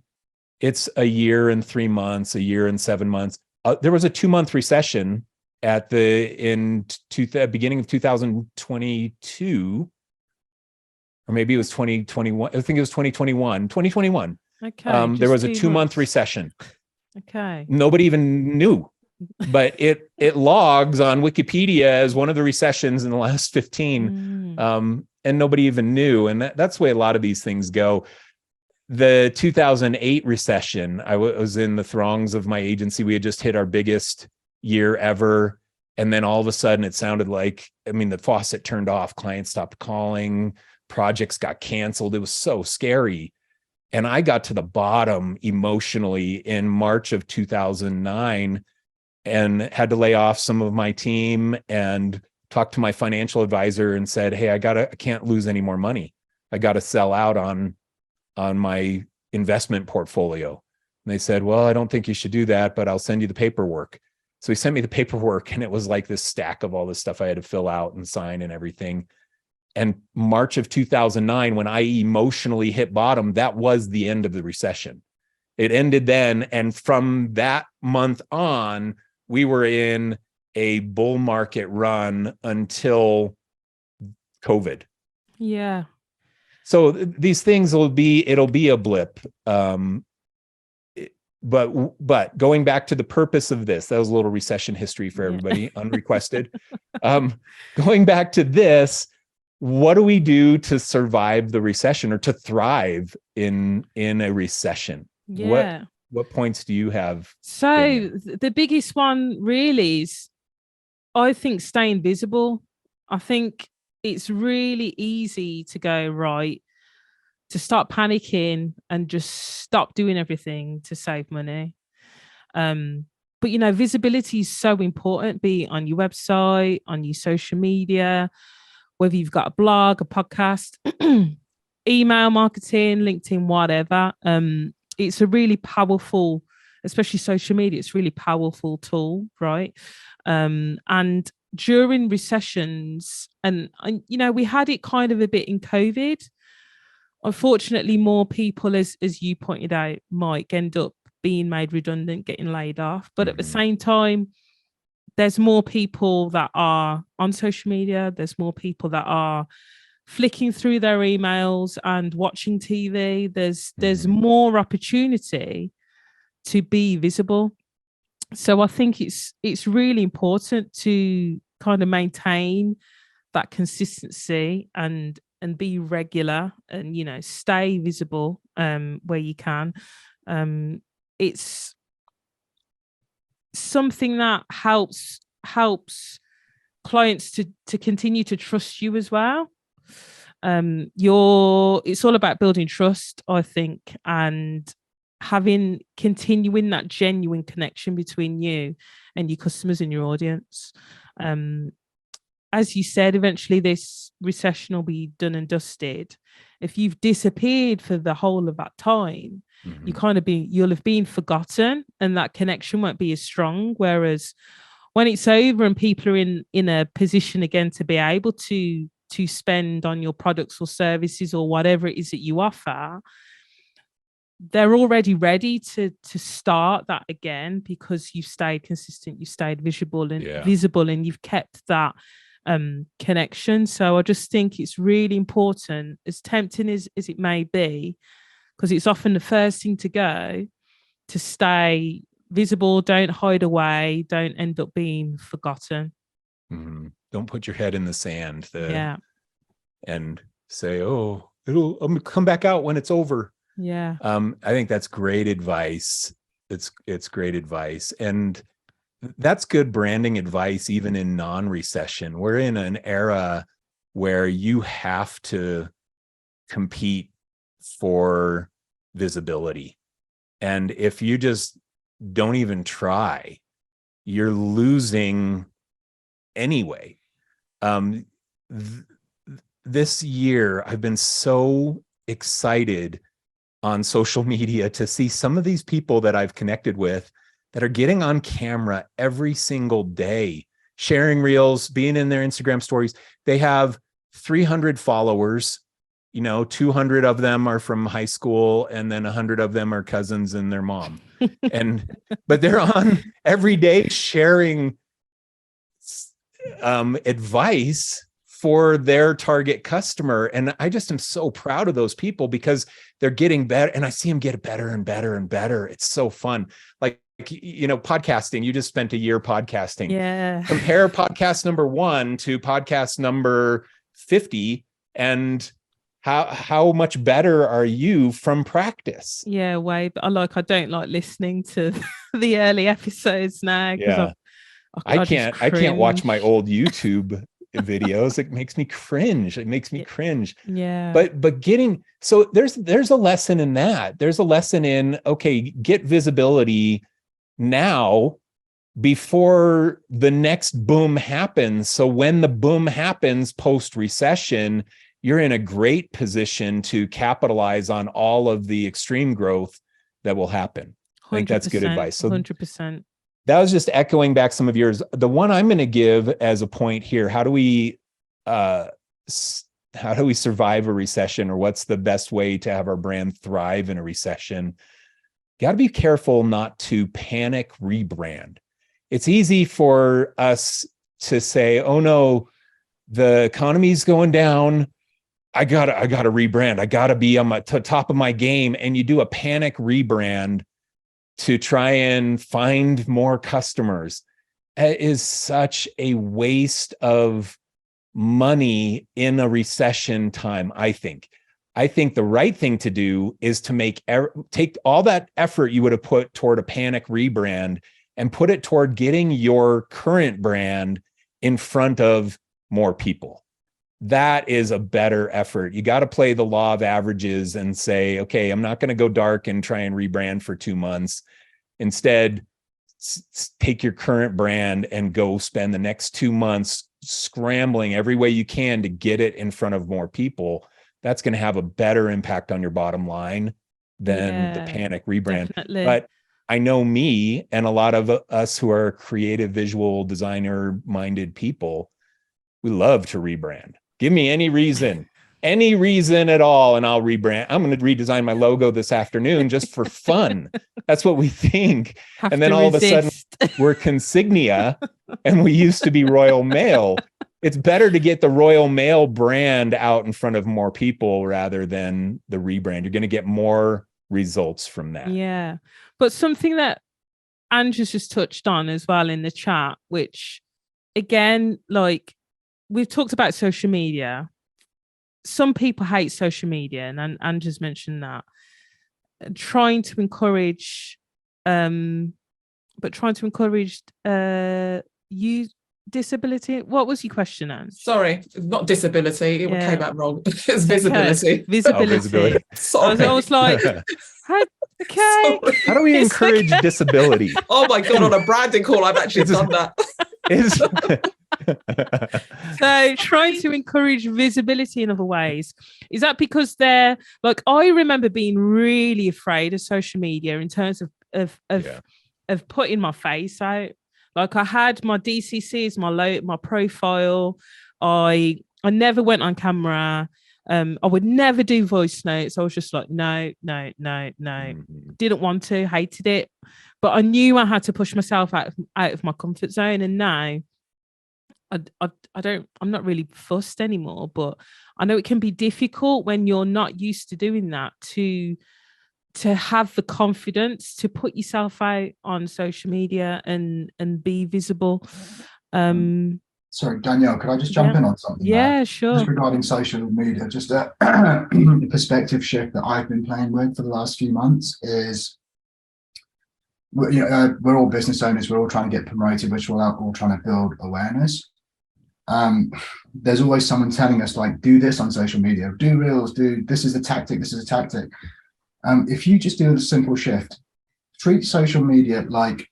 it's a year and 3 months, a year and 7 months. There was a 2-month recession at the beginning of 2022, or maybe it was 2021. I think it was 2021. Okay. There was a 2-month recession. Okay. Nobody even knew, but it logs on Wikipedia as one of the recessions in the last 15, and nobody even knew. And that's the way a lot of these things go. The 2008 recession, I was in the throngs of my agency. We had just hit our biggest year ever. And then all of a sudden it sounded like, the faucet turned off, clients stopped calling, projects got canceled. It was so scary. And I got to the bottom emotionally in March of 2009 and had to lay off some of my team and talk to my financial advisor and said, hey, I can't lose any more money. I got to sell out on my investment portfolio. And they said, well, I don't think you should do that, but I'll send you the paperwork. So he sent me the paperwork, and it was like this stack of all this stuff I had to fill out and sign and everything. And March of 2009, when I emotionally hit bottom, that was the end of the recession. It ended then. And from that month on, we were in a bull market run until COVID. Yeah. So these things it'll be a blip. But going back to the purpose of this, that was a little recession history for everybody, unrequested. Going back to this, what do we do to survive the recession or to thrive in a recession? Yeah. What points do you have? So the biggest one really is, I think, staying visible. I think it's really easy to go right, to start panicking and just stop doing everything to save money. But, visibility is so important, be it on your website, on your social media, whether you've got a blog, a podcast, email marketing, LinkedIn, whatever. It's a really powerful, especially social media, it's a really powerful tool, right? And during recessions, and we had it kind of a bit in COVID. Unfortunately, more people, as you pointed out, Mike, end up being made redundant, getting laid off. But at the same time, there's more people that are on social media. There's more people that are flicking through their emails and watching TV. There's more opportunity to be visible. So I think it's really important to kind of maintain that consistency and be regular and stay visible where you can. It's something that helps clients to continue to trust you as well. It's all about building trust, I think, and continuing that genuine connection between you and your customers and your audience. As you said, eventually this recession will be done and dusted. If you've disappeared for the whole of that time, you'll have been forgotten, and that connection won't be as strong. Whereas when it's over and people are in a position again to be able to spend on your products or services or whatever it is that you offer, they're already ready to start that again, because you've stayed consistent, you've stayed visible, and you've kept that connection. So I just think it's really important, as tempting as it may be, because it's often the first thing to go, to stay visible, don't hide away, don't end up being forgotten. Don't put your head in the sand and say, oh, I'm gonna come back out when it's over. I think that's great advice. It's great advice, and that's good branding advice even in non-recession. We're in an era where you have to compete for visibility, and if you just don't even try, you're losing anyway. This year I've been so excited on social media to see some of these people that I've connected with that are getting on camera every single day, sharing reels, being in their Instagram stories. They have 300 followers, 200 of them are from high school, and then 100 of them are cousins and their mom. But they're on every day sharing advice for their target customer. And I just am so proud of those people, because they're getting better, and I see them get better and better and better. It's so fun. Like, podcasting, you just spent a year podcasting. Compare podcast number 1 to podcast number 50, and how much better are you from practice? Way. But I don't like listening to the early episodes now, because I can't watch my old YouTube videos. It makes me cringe. But getting, so there's a lesson in that. There's a lesson in, okay, get visibility now before the next boom happens. So when the boom happens post-recession, you're in a great position to capitalize on all of the extreme growth that will happen. I think that's good advice. So 100%. That was just echoing back some of yours. The one I'm going to give as a point here: how do we survive a recession, or what's the best way to have our brand thrive in a recession? Got to be careful not to panic rebrand. It's easy for us to say, "Oh no, the economy's going down. I gotta rebrand. I gotta be on top of my game," and you do a panic rebrand to try and find more customers. It is such a waste of money in a recession time, I think. I think the right thing to do is to take all that effort you would have put toward a panic rebrand and put it toward getting your current brand in front of more people. That is a better effort. You got to play the law of averages and say, okay, I'm not going to go dark and try and rebrand for 2 months. Instead, take your current brand and go spend the next 2 months scrambling every way you can to get it in front of more people. That's going to have a better impact on your bottom line than the panic rebrand. Definitely. But I know me and a lot of us who are creative, visual designer minded people, we love to rebrand. Give me any reason at all, and I'll rebrand. I'm going to redesign my logo this afternoon just for fun. That's what we think. And then all of a sudden we're Consignia and we used to be Royal Mail. It's better to get the Royal Mail brand out in front of more people rather than the rebrand. You're going to get more results from that. Yeah. But something that Andrew's just touched on as well in the chat, which again, like, we've talked about social media. Some people hate social media, and Andrew's mentioned that. Trying to encourage but trying to encourage you disability. What was your question, Anne? Sorry, not disability. It came out wrong. It's visibility. Okay. Visibility. Oh, visibility. Sorry. I was like, okay. Sorry. How do we encourage disability? Oh my God, on a branding call, I've actually done that. So trying to encourage visibility in other ways. Is that because they're like, I remember being really afraid of social media in terms of putting my face out. Like I had my DCCs, my profile. I never went on camera. I would never do voice notes. I was just like, no. Didn't want to, hated it. But I knew I had to push myself out of my comfort zone. And now I'm not really fussed anymore, but I know it can be difficult when you're not used to doing that to have the confidence to put yourself out on social media and be visible. Sorry, Danielle, could I just jump in on something? Yeah, sure. Just regarding social media, just a perspective shift that I've been playing with for the last few months is, we're all business owners. We're all trying to get promoted, which we're all trying to build awareness. There's always someone telling us, like, do this on social media, do reels, this is a tactic, this is a tactic. If you just do a simple shift, treat social media like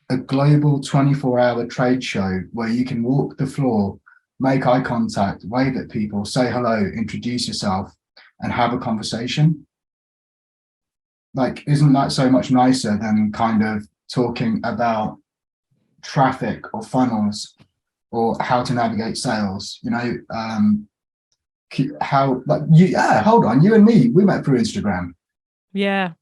a global 24-hour trade show where you can walk the floor, make eye contact, wave at people, say hello, introduce yourself, and have a conversation. Like, isn't that so much nicer than kind of talking about traffic or funnels or how to navigate sales? Hold on, you and me, we met through Instagram. Yeah,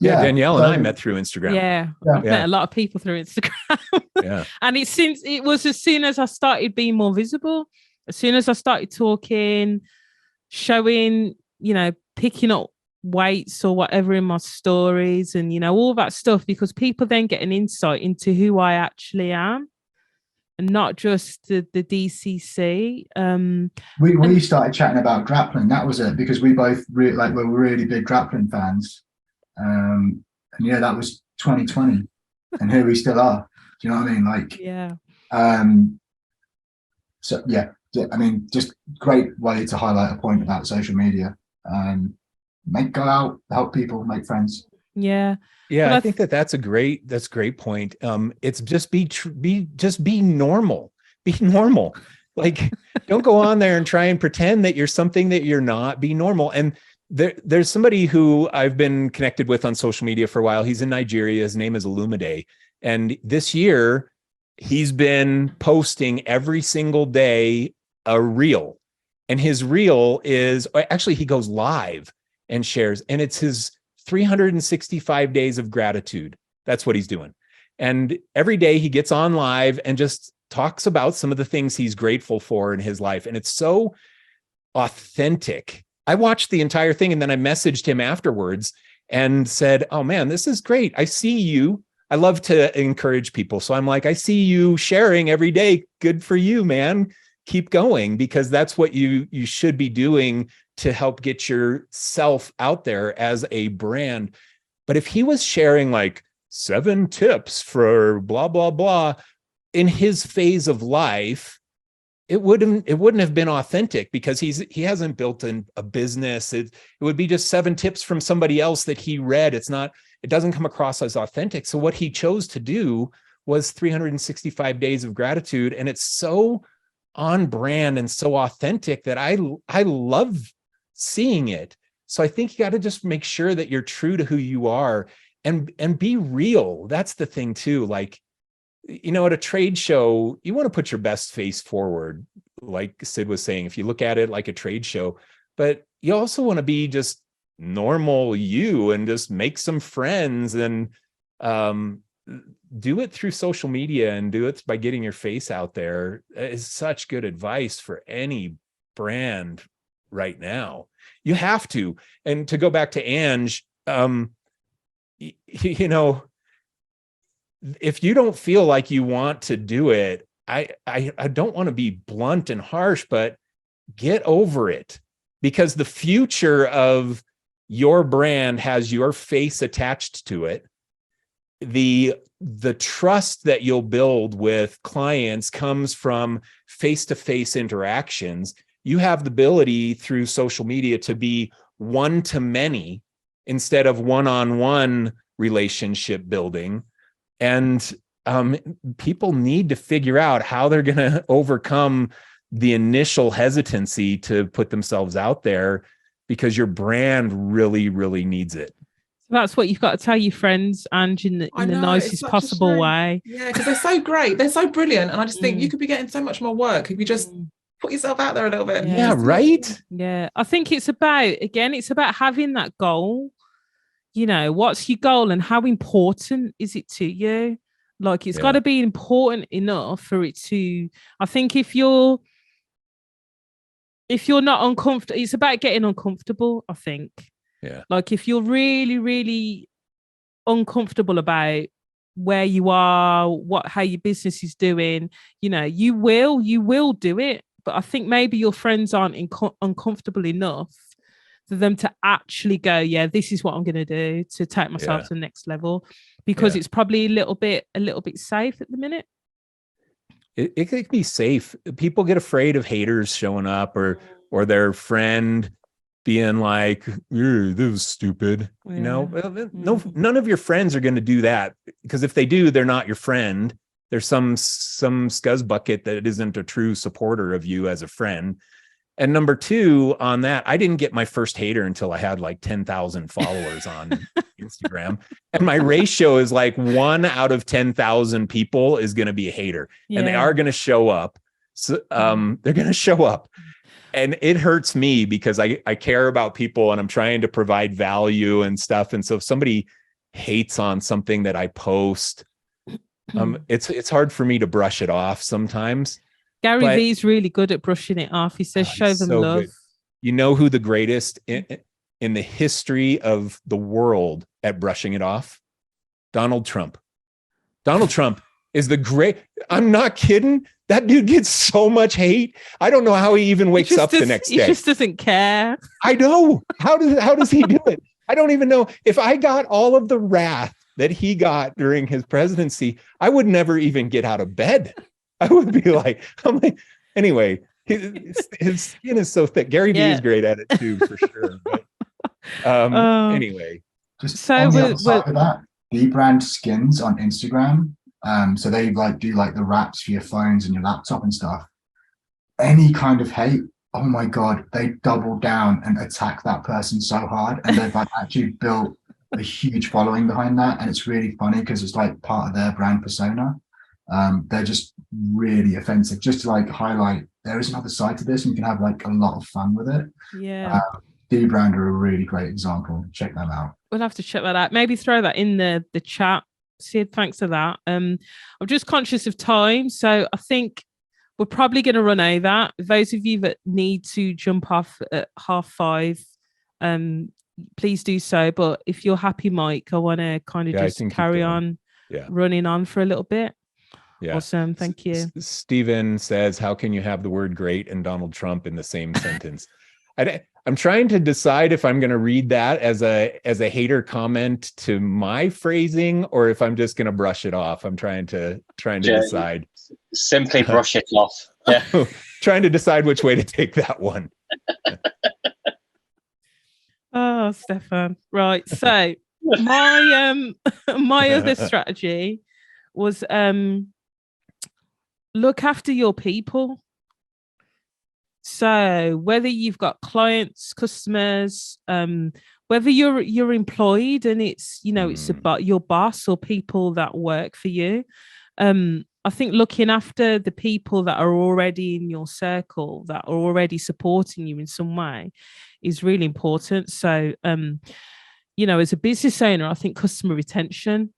Danielle and I met through Instagram. I've met a lot of people through Instagram. And it was as soon as I started being more visible, as soon as I started talking, showing, picking up weights or whatever in my stories and all that stuff, because people then get an insight into who I actually am and not just the DCC. We started chatting about grappling. That was it, because we both we're really big grappling fans. And that was 2020, and here we still are. Do you know what I mean? Just great way to highlight a point about social media. Go out, help people, make friends. I think that's a great point. It's just be normal. Be normal. Like, don't go on there and try and pretend that you're something that you're not. Be normal. And there's somebody who I've been connected with on social media for a while. He's in Nigeria. His name is Olumide. And this year he's been posting every single day a reel. And his reel is actually, he goes live and shares, and it's his 365 days of gratitude. That's what he's doing. And every day he gets on live and just talks about some of the things he's grateful for in his life. And it's so authentic. I watched the entire thing, and then I messaged him afterwards and said, oh man, this is great. I see you. I love to encourage people. So I'm like, I see you sharing every day. Good for you, man. Keep going, because that's what you should be doing to help get yourself out there as a brand. But if he was sharing like 7 tips for blah, blah, blah in his phase of life, it wouldn't have been authentic, because he hasn't built a business. It would be just 7 tips from somebody else that he read. It doesn't come across as authentic. So what he chose to do was 365 days of gratitude. And it's so on brand and so authentic that I love seeing it. So I think you got to just make sure that you're true to who you are and be real. That's the thing too. Like, at a trade show, you want to put your best face forward, like Sid was saying, if you look at it like a trade show, but you also want to be just normal you and just make some friends and do it through social media and do it by getting your face out there. Is such good advice for any brand right now. You have to. And to go back to Ange, if you don't feel like you want to do it, I don't want to be blunt and harsh, but get over it, because the future of your brand has your face attached to it. the trust that you'll build with clients comes from face-to-face interactions. You have the ability through social media to be one to many instead of one-on-one relationship building. And people need to figure out how they're going to overcome the initial hesitancy to put themselves out there, because your brand really, really needs it. So that's what you've got to tell your friends, and in the nicest possible way. Yeah, because they're so great. They're so brilliant. And I just think you could be getting so much more work if you just put yourself out there a little bit. Yeah, right? Yeah. I think it's about having that goal. You know, what's your goal and how important is it to you? Like, it's got to be important enough for it to, I think if you're not uncomfortable, it's about getting uncomfortable, I think. Yeah. Like, if you're really, really uncomfortable about where you are, how your business is doing, you know, you will do it. But I think maybe your friends aren't uncomfortable enough for them to actually go, yeah, this is what I'm going to do to take myself to the next level, because it's probably a little bit safe at the minute. It can be safe. People get afraid of haters showing up or their friend being like, this is stupid. You know, none of your friends are going to do that, because if they do, they're not your friend. There's some scuzz bucket that isn't a true supporter of you as a friend. And number two on that, I didn't get my first hater until I had like 10,000 followers on Instagram. And my ratio is like 1 out of 10,000 people is going to be a hater. And they are going to show up. So they're going to show up. And it hurts me because I care about people and I'm trying to provide value and stuff. And so if somebody hates on something that I post, it's hard for me to brush it off sometimes. Gary Vee's really good at brushing it off. He says, show them love. Good. You know who the greatest in the history of the world at brushing it off? Donald Trump. Donald Trump is the great. I'm not kidding. That dude gets so much hate. I don't know how he even wakes up the next day. He just doesn't care. I know. How does he do it? I don't even know. If I got all of the wrath that he got during his presidency, I would never even get out of bed. I would be like, anyway, his skin is so thick. Gary Vee is great at it too, for sure. But, anyway. Just so on the other side of that, Rebrand skins on Instagram. So they do the wraps for your phones and your laptop and stuff. Any kind of hate, oh my God, they double down and attack that person so hard. And they've actually built a huge following behind that. And it's really funny because it's like part of their brand persona. They're just really offensive, just to highlight there is another side to this and you can have a lot of fun with it. Rebrand are a really great example. Check them out. We'll have to check that out. Maybe throw that in the chat. Sid, thanks for that. I'm just conscious of time, so I think we're probably going to run over. Those of you that need to jump off at 5:30, please do so. But if you're happy, Mike, I want to kind of just carry on running on for a little bit. Yeah. Awesome. Thank you. Stephen says, how can you have the word great and Donald Trump in the same sentence? I'm trying to decide if I'm going to read that as a hater comment to my phrasing or if I'm just going to brush it off. I'm trying to decide. Simply brush it off. Yeah. Trying to decide which way to take that one. Oh, Stefan. Right. So my other strategy was look after your people. So whether you've got clients, customers, whether you're employed and it's about your boss or people that work for you, I think looking after the people that are already in your circle, that are already supporting you in some way, is really important. So, as a business owner, I think customer retention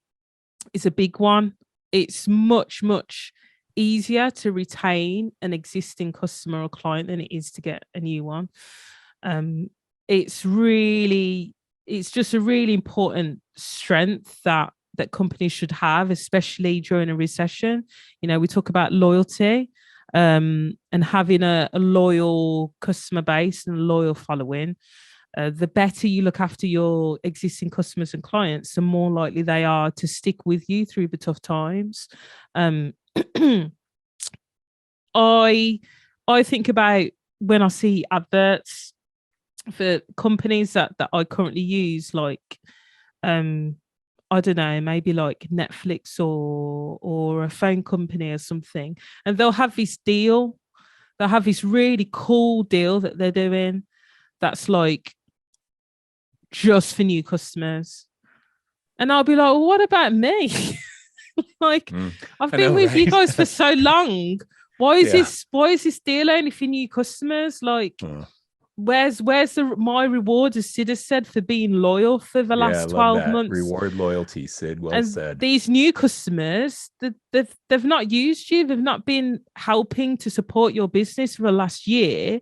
is a big one. It's much, much easier to retain an existing customer or client than it is to get a new one. It's just a really important strength that companies should have, especially during a recession. We talk about loyalty and having a loyal customer base and a loyal following. The better you look after your existing customers and clients, the more likely they are to stick with you through the tough times. I think about when I see adverts for companies that I currently use, like I don't know, maybe like Netflix or a phone company or something, and they'll have this deal. They'll have this really cool deal that they're doing that's like just for new customers. And I'll be like, well, what about me? Like, I've been with you guys for so long. Why is this deal only for new customers? Like, where's my reward, as Sid has said, for being loyal for the last 12 months? Reward loyalty, Sid. Well said. These new customers, they've not used you. They've not been helping to support your business for the last year.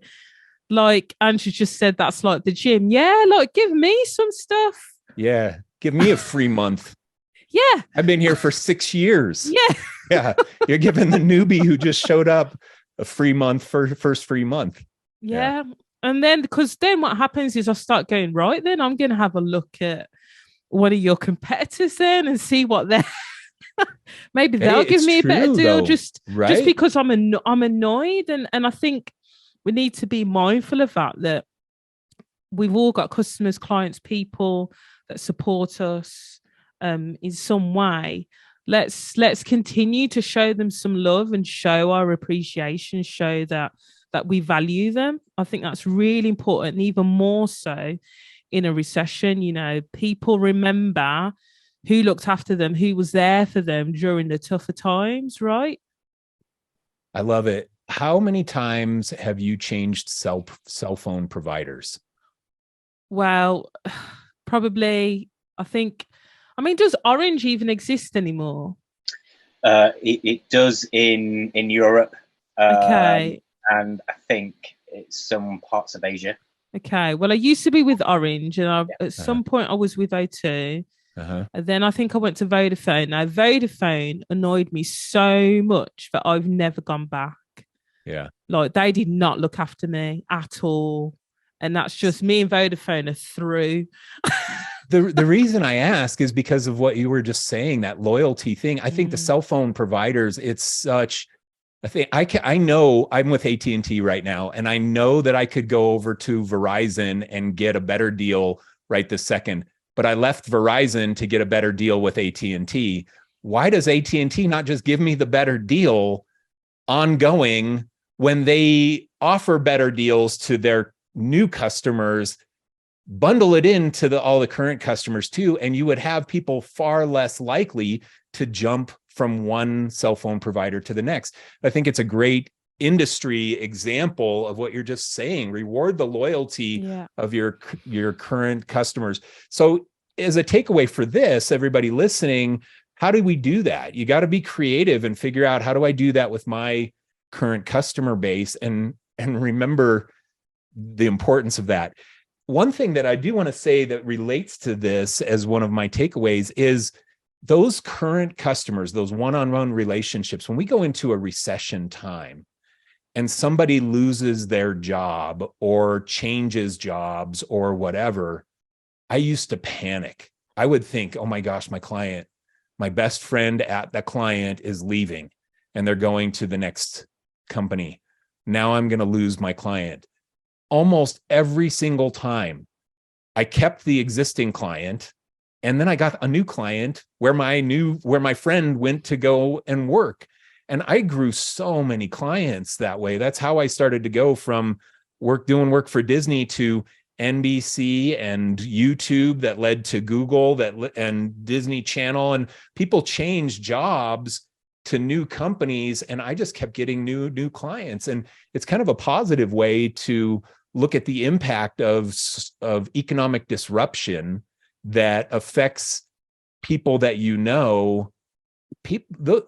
Like Andrew just said, that's like the gym. Yeah, like give me some stuff. Yeah, give me a free month. Yeah. I've been here for 6 years. Yeah. Yeah. You're giving the newbie who just showed up a free month for first free month. Yeah. And then, because then what happens is I start going, right, then I'm going to have a look at one of your competitors then and see what they're, maybe they'll give me a better deal just because I'm annoyed. And I think we need to be mindful of that we've all got customers, clients, people that support us in some way. Let's continue to show them some love and show our appreciation, show that we value them. I think that's really important, and even more so in a recession. You know, people remember who looked after them, who was there for them during the tougher times, right? I love it. How many times have you changed cell phone providers? Well, probably, I think, does Orange even exist anymore? It does in Europe. Okay. And I think it's some parts of Asia. Okay. Well, I used to be with Orange, and at some point I was with O2. And then I think I went to Vodafone. Now, Vodafone annoyed me so much that I've never gone back. Yeah. Like, they did not look after me at all. And that's just me and Vodafone are through. The reason I ask is because of what you were just saying, that loyalty thing. I think the cell phone providers, it's such a thing. I know I'm with AT&T right now, and I know that I could go over to Verizon and get a better deal right this second. But I left Verizon to get a better deal with AT&T. Why does AT&T not just give me the better deal ongoing when they offer better deals to their new customers? Bundle it into all the current customers too, and you would have people far less likely to jump from one cell phone provider to the next. I think it's a great industry example of what you're just saying. Reward the loyalty of your current customers. So as a takeaway for this, everybody listening, how do we do that? You got to be creative and figure out, how do I do that with my current customer base, and remember the importance of that. One thing that I do want to say that relates to this as one of my takeaways is those current customers, those one-on-one relationships. When we go into a recession time and somebody loses their job or changes jobs or whatever, I used to panic. I would think, oh my gosh, my best friend at the client is leaving and they're going to the next company. Now I'm going to lose my client. Almost every single time I kept the existing client, and then I got a new client where my friend went to go and work. And I grew so many clients that way. That's how I started to go from doing work for Disney to NBC and YouTube, that led to Google, and Disney Channel, and people changed jobs to new companies, and I just kept getting new clients. And it's kind of a positive way to look at the impact of economic disruption that affects people that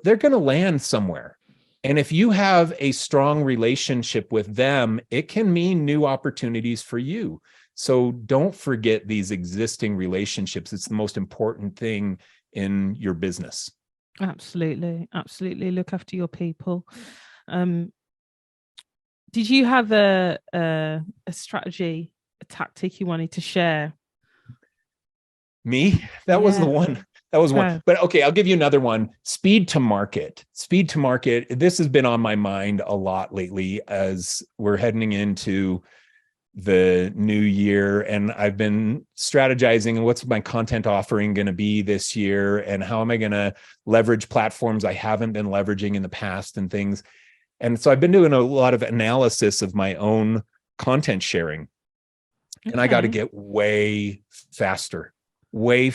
they're going to land somewhere. And if you have a strong relationship with them, it can mean new opportunities for you. So don't forget these existing relationships. It's the most important thing in your business. Absolutely. Absolutely. Look after your people. Did you have a strategy tactic you wanted to share? Me? That was the one. That was one. But okay, I'll give you another one. Speed to market. Speed to market. This has been on my mind a lot lately as we're heading into the new year. And I've been strategizing what's my content offering going to be this year, and how am I going to leverage platforms I haven't been leveraging in the past and things. And so I've been doing a lot of analysis of my own content sharing. And I got to get way faster in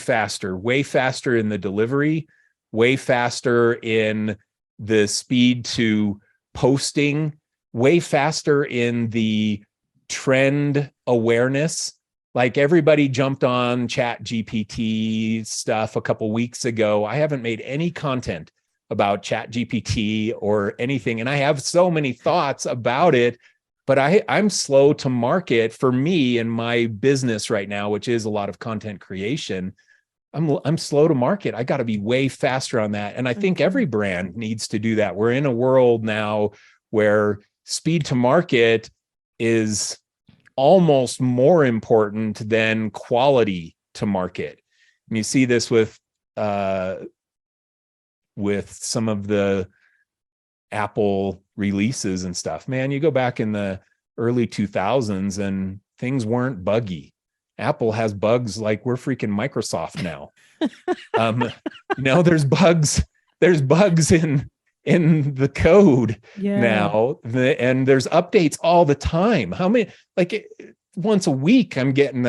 the delivery, way faster in the speed to posting, way faster in the trend awareness. Like everybody jumped on Chat GPT stuff a couple weeks ago. I haven't made any content about Chat GPT or anything. And I have so many thoughts about it, but I'm slow to market for me and my business right now, which is a lot of content creation. I'm slow to market. I got to be way faster on that. And I think every brand needs to do that. We're in a world now where speed to market is almost more important than quality to market. And you see this with some of the Apple releases and stuff. Man, you go back in the early 2000s and things weren't buggy. Apple has bugs like we're freaking Microsoft now. There's bugs in the code now, and there's updates all the time. How many, like once a week I'm getting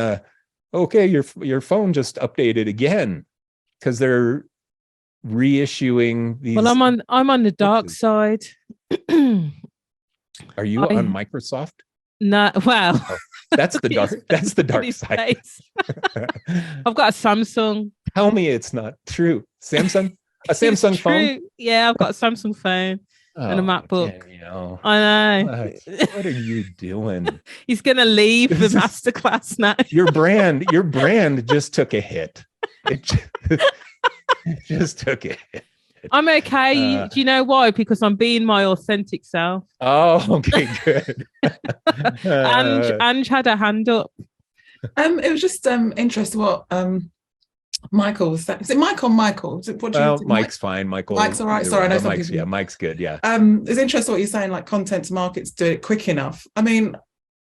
your phone just updated again, because they're reissuing these. Well, I'm on the dark side. Are you on Microsoft? No, well, that's the dark. That's the dark side. I've got a Samsung. Tell me it's not true. Samsung, a Samsung phone. Yeah, I've got a Samsung phone and a MacBook. Danielle. I know. What are you doing? He's gonna leave the masterclass now. Your brand just took a hit. It just took a hit. I'm okay. Do you know why? Because I'm being my authentic self. Oh, okay, good. Ange had a hand up. It was just interesting what Michael was saying. Is it Mike or Michael? Mike's fine. Michael. Mike's all right. Sorry, I know some people. Yeah, Mike's good. Yeah. It's interesting what you're saying. Like content to markets, do it quick enough. I mean,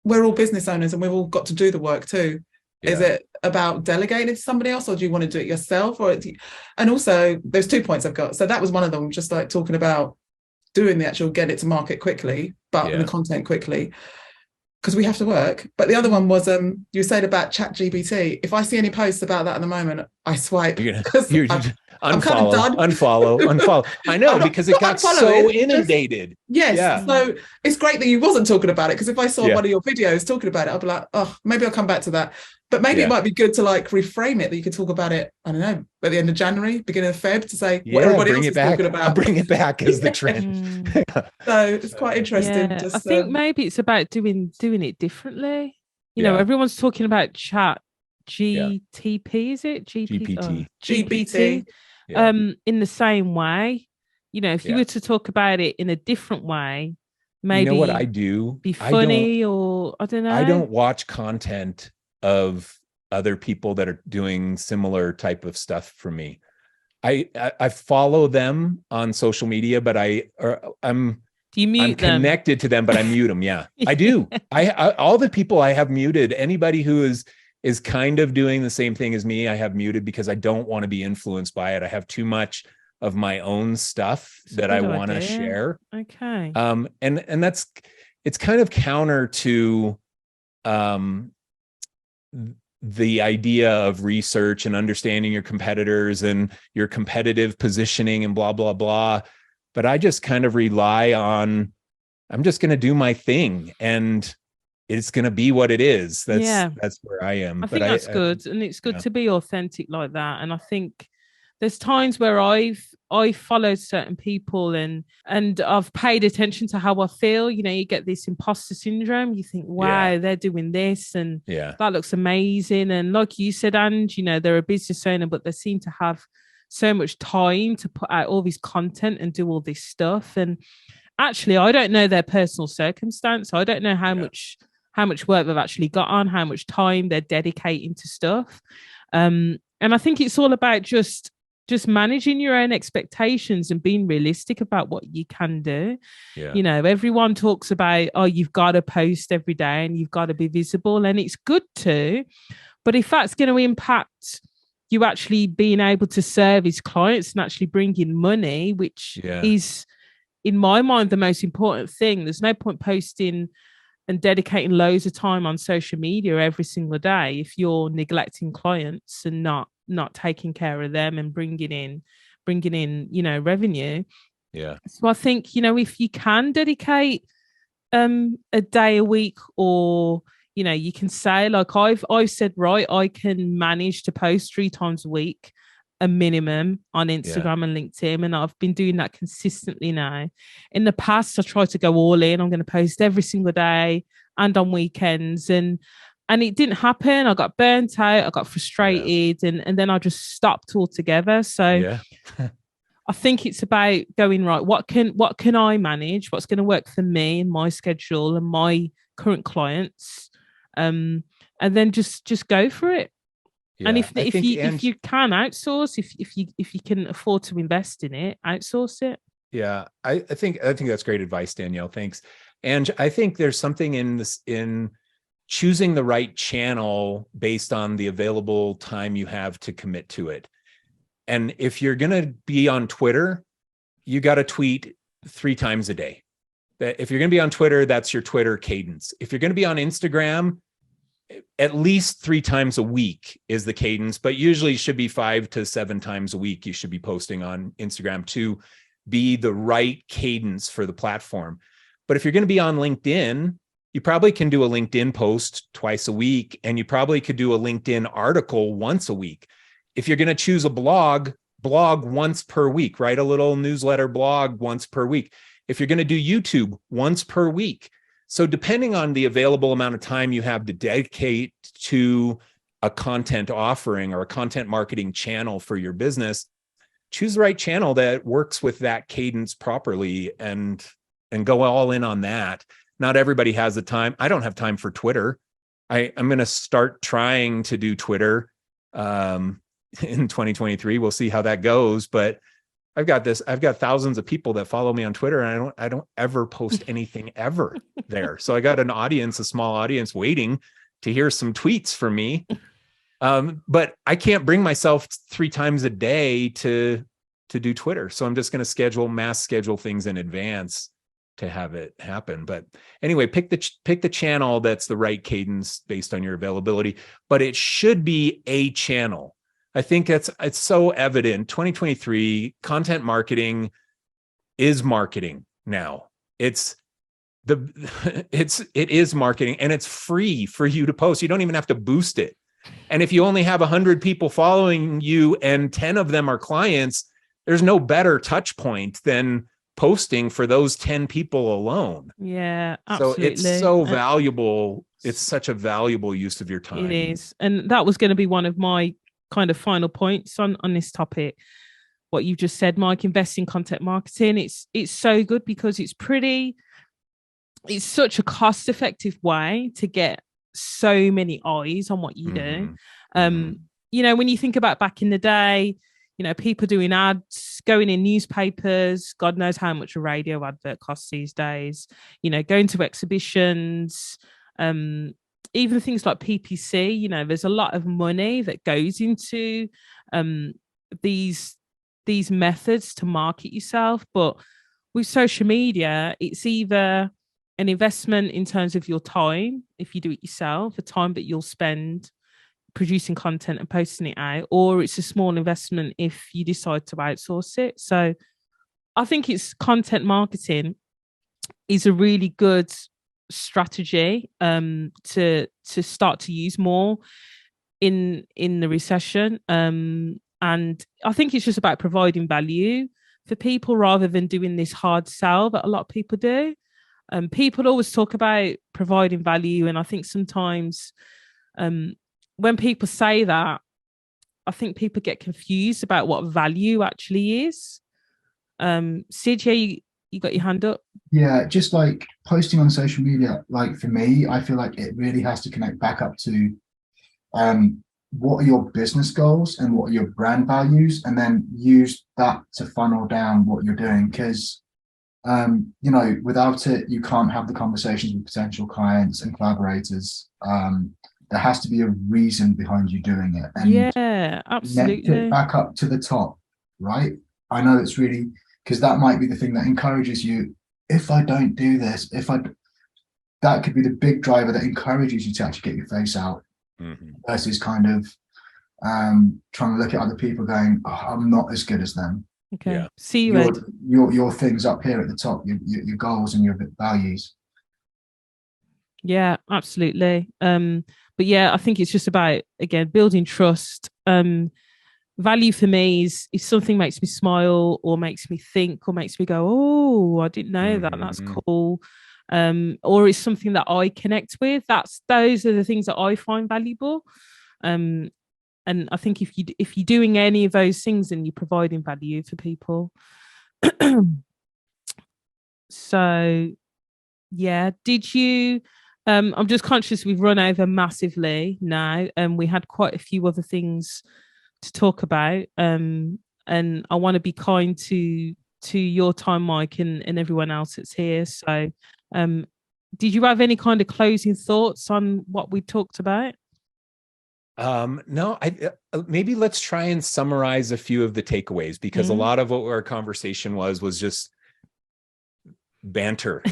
we're all business owners, and we've all got to do the work too. Yeah. Is it about delegating it to somebody else, or do you want to do it yourself? And also, there's 2 points I've got. So that was one of them, just like talking about doing the actual get it to market quickly, but the content quickly, because we have to work. But the other one was you said about Chat GPT. If I see any posts about that at the moment, I swipe. I'm kind of done. Unfollow. I know, because it got so inundated. Yes. Yeah. So it's great that you wasn't talking about it, because if I saw one of your videos talking about it, I'd be like, oh, maybe I'll come back to that. But maybe it might be good to like reframe it, that you could talk about it, I don't know, at the end of January, beginning of Feb, to say what everybody else is talking about. I'll bring it back as the trend. So it's quite interesting. Yeah. I think maybe it's about doing it differently. You know, everyone's talking about Chat GTP, is it? GPT. In the same way. You know, if you were to talk about it in a different way, maybe, you know what I do? Be funny, or I don't know. I don't watch content of other people that are doing similar type of stuff for me. I follow them on social media, but I'm connected to them, but I mute them. Yeah, I do. I all the people I have muted, anybody who is kind of doing the same thing as me, I have muted, because I don't want to be influenced by it. I have too much of my own stuff that I want to share. Okay. And it's kind of counter to the idea of research and understanding your competitors and your competitive positioning and blah, blah, blah. But I just kind of rely on, I'm just going to do my thing, and it's going to be what it is. That's where I am. I think that's good. And it's good to be authentic like that. And I think there's times where I've followed certain people and I've paid attention to how I feel. You know, you get this imposter syndrome. You think, wow, they're doing this, and that looks amazing. And like you said, Ange, you know, they're a business owner, but they seem to have so much time to put out all this content and do all this stuff. And actually, I don't know their personal circumstance. I don't know how much how much work they've actually got on, how much time they're dedicating to stuff. And I think it's all about just managing your own expectations and being realistic about what you can do. Yeah. You know, everyone talks about, oh, you've got to post every day and you've got to be visible, and it's good to, but if that's going to impact you actually being able to service clients and actually bring in money, which is, in my mind, the most important thing. There's no point posting and dedicating loads of time on social media every single day if you're neglecting clients and not taking care of them and bringing in, you know, revenue. Yeah. So I think, you know, if you can dedicate a day a week, or, you know, you can say, like I've said, right, I can manage to post 3 times a week, a minimum, on Instagram and LinkedIn. And I've been doing that consistently now. In the past, I tried to go all in. I'm going to post every single day and on weekends. And it didn't happen. I got burnt out. I got frustrated, and then I just stopped altogether. So I think it's about going, right, what can I manage? What's going to work for me and my schedule and my current clients? And then just go for it. Yeah, and if you can outsource, if you can afford to invest in it, outsource it. Yeah, I think that's great advice, Danielle. Thanks. And I think there's something in choosing the right channel based on the available time you have to commit to it. And if you're going to be on Twitter, you got to tweet 3 times a day. If you're going to be on Twitter, that's your Twitter cadence. If you're going to be on Instagram, at least 3 times a week is the cadence, but usually should be 5 to 7 times a week. You should be posting on Instagram to be the right cadence for the platform. But if you're going to be on LinkedIn, you probably can do a LinkedIn post twice a week, and you probably could do a LinkedIn article once a week. If you're going to choose a blog once per week, write a little newsletter blog once per week. If you're going to do YouTube, once per week. So depending on the available amount of time you have to dedicate to a content offering or a content marketing channel for your business, choose the right channel that works with that cadence properly and go all in on that. Not everybody has the time. I don't have time for Twitter. I'm going to start trying to do Twitter in 2023. We'll see how that goes, but I've got thousands of people that follow me on Twitter, and I don't ever post anything ever there. So I got a small audience waiting to hear some tweets from me. But I can't bring myself 3 times a day to do Twitter. So I'm just going to mass schedule things in advance to have it happen. But anyway, pick the channel that's the right cadence based on your availability, but it should be a channel. I think it's so evident. 2023 content marketing is marketing now. It is marketing, and it's free for you to post. You don't even have to boost it. And if you only have 100 people following you and 10 of them are clients, there's no better touch point than posting for those 10 people alone. Yeah, absolutely. So it's so valuable. It's such a valuable use of your time. It is. And that was going to be one of my kind of final points on this topic. What you just said, Mike, invest in content marketing. It's so good because it's such a cost-effective way to get so many eyes on what you do. You know, when you think about back in the day, you know, people doing ads, going in newspapers, God knows how much a radio advert costs these days, you know, going to exhibitions, even things like PPC, you know, there's a lot of money that goes into these methods to market yourself. But with social media, it's either an investment in terms of your time, if you do it yourself, the time that you'll spend producing content and posting it out, or it's a small investment if you decide to outsource it. So I think it's content marketing is a really good strategy to start to use more in the recession. And I think it's just about providing value for people rather than doing this hard sell that a lot of people do. People always talk about providing value, and I think sometimes when people say that, I think people get confused about what value actually is. Sid, you got your hand up? Yeah, just like posting on social media, like for me, I feel like it really has to connect back up to what are your business goals and what are your brand values, and then use that to funnel down what you're doing. Because without it, you can't have the conversations with potential clients and collaborators. There has to be a reason behind you doing it, and yeah, absolutely, connect it back up to the top, right? I know it's really, because that might be the thing that encourages you. If I don't do this, that could be the big driver that encourages you to actually get your face out, versus kind of trying to look at other people going, oh, I'm not as good as them. Okay. Yeah. See you, Ed. Your things up here at the top, your goals and your values. Yeah, absolutely. But yeah, I think it's just about, again, building trust. Value for me is something makes me smile or makes me think or makes me go, oh, I didn't know that. That's cool. Or it's something that I connect with. Those are the things that I find valuable. And I think if you're doing any of those things, then you're providing value for people. So yeah, did you I'm just conscious we've run over massively now, and we had quite a few other things to talk about, and I want to be kind to your time, Mike, and everyone else that's here. So did you have any kind of closing thoughts on what we talked about? No, maybe let's try and summarize a few of the takeaways, because a lot of what our conversation was just banter.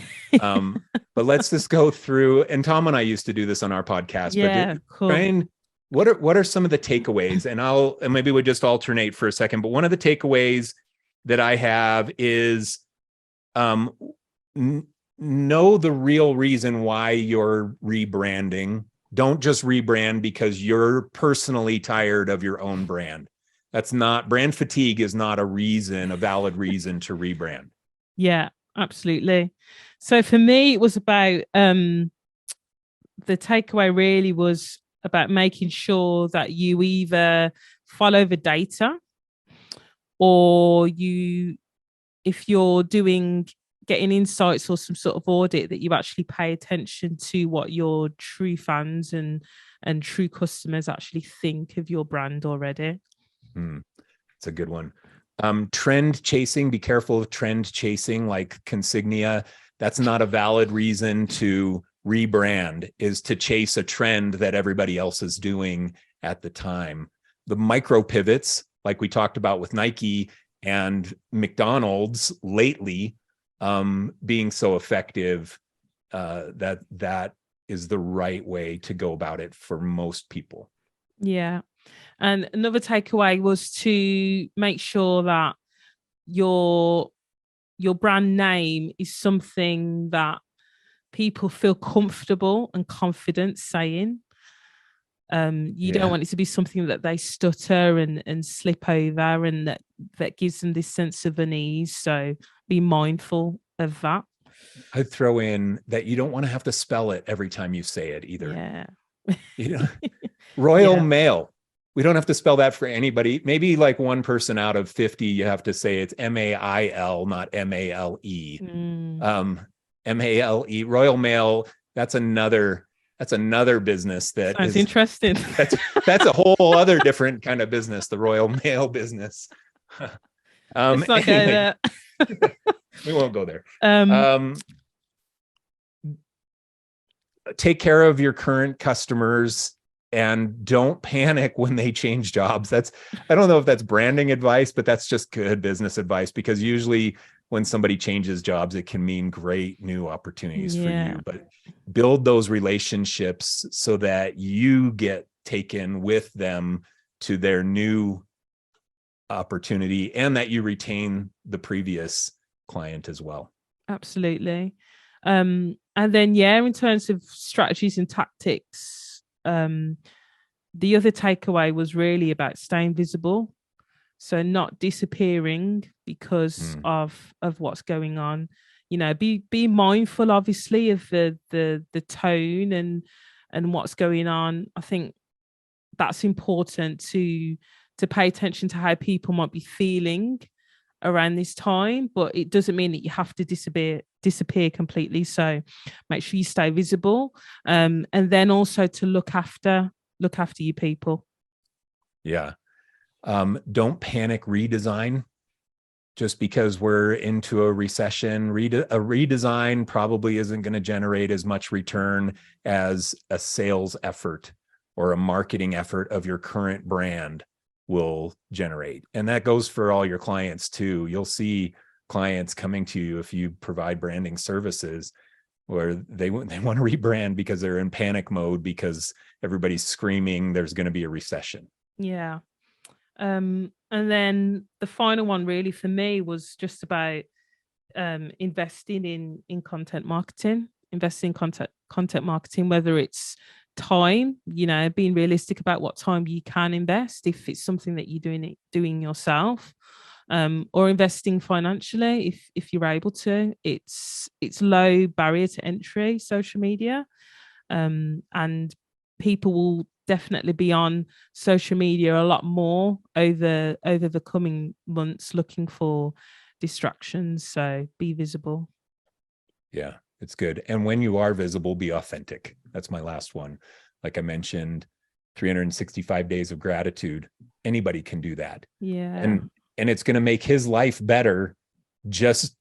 But let's just go through, and Tom and I used to do this on our podcast. Yeah, cool. Try and what are some of the takeaways? And maybe we just alternate for a second. But one of the takeaways that I have is know the real reason why you're rebranding. Don't just rebrand because you're personally tired of your own brand. Brand fatigue is not a valid reason to rebrand. Yeah, absolutely. So for me, it was about the takeaway really was about making sure that you either follow the data, or if you're getting insights or some sort of audit, that you actually pay attention to what your true fans and true customers actually think of your brand already. It's a good one. Trend chasing, be careful of trend chasing, like consignia. That's not a valid reason to rebrand, is to chase a trend that everybody else is doing at the time. The micro pivots, like we talked about with Nike and McDonald's lately, being so effective, that is the right way to go about it for most people. Yeah. And another takeaway was to make sure that your brand name is something that people feel comfortable and confident saying. You don't want it to be something that they stutter and slip over, and that gives them this sense of unease. So be mindful of that. I'd throw in that you don't want to have to spell it every time you say it either. Yeah. Royal Mail. We don't have to spell that for anybody. Maybe like one person out of 50, you have to say it's MAIL, not MALE. MALE. Royal Mail. That's another business that sounds interesting. That's a whole other different kind of business, the Royal Mail business. It's not anyway, we won't go there. Take care of your current customers and don't panic when they change jobs. I don't know if that's branding advice, but that's just good business advice, because usually when somebody changes jobs, it can mean great new opportunities for you. But build those relationships so that you get taken with them to their new opportunity, and that you retain the previous client as well. Absolutely. And then, in terms of strategies and tactics, the other takeaway was really about staying visible. So not disappearing because of what's going on. Be mindful, obviously, of the tone and what's going on. I think that's important to pay attention to how people might be feeling around this time, but it doesn't mean that you have to disappear completely. So make sure you stay visible, and then also to look after your people. Yeah. Don't panic redesign just because we're into a recession. A redesign probably isn't going to generate as much return as a sales effort or a marketing effort of your current brand will generate. And that goes for all your clients too. You'll see clients coming to you if you provide branding services where they want to rebrand because they're in panic mode because everybody's screaming there's going to be a recession. Yeah. And then the final one really for me was just about investing in content marketing, content marketing, whether it's time, being realistic about what time you can invest if it's something that you're doing yourself, or investing financially if you're able to. It's low barrier to entry, social media, and people will definitely be on social media a lot more over the coming months looking for distractions. So be visible. Yeah, it's good. And when you are visible, be authentic. That's my last one. Like I mentioned, 365 days of gratitude. Anybody can do that. Yeah. And it's going to make his life better just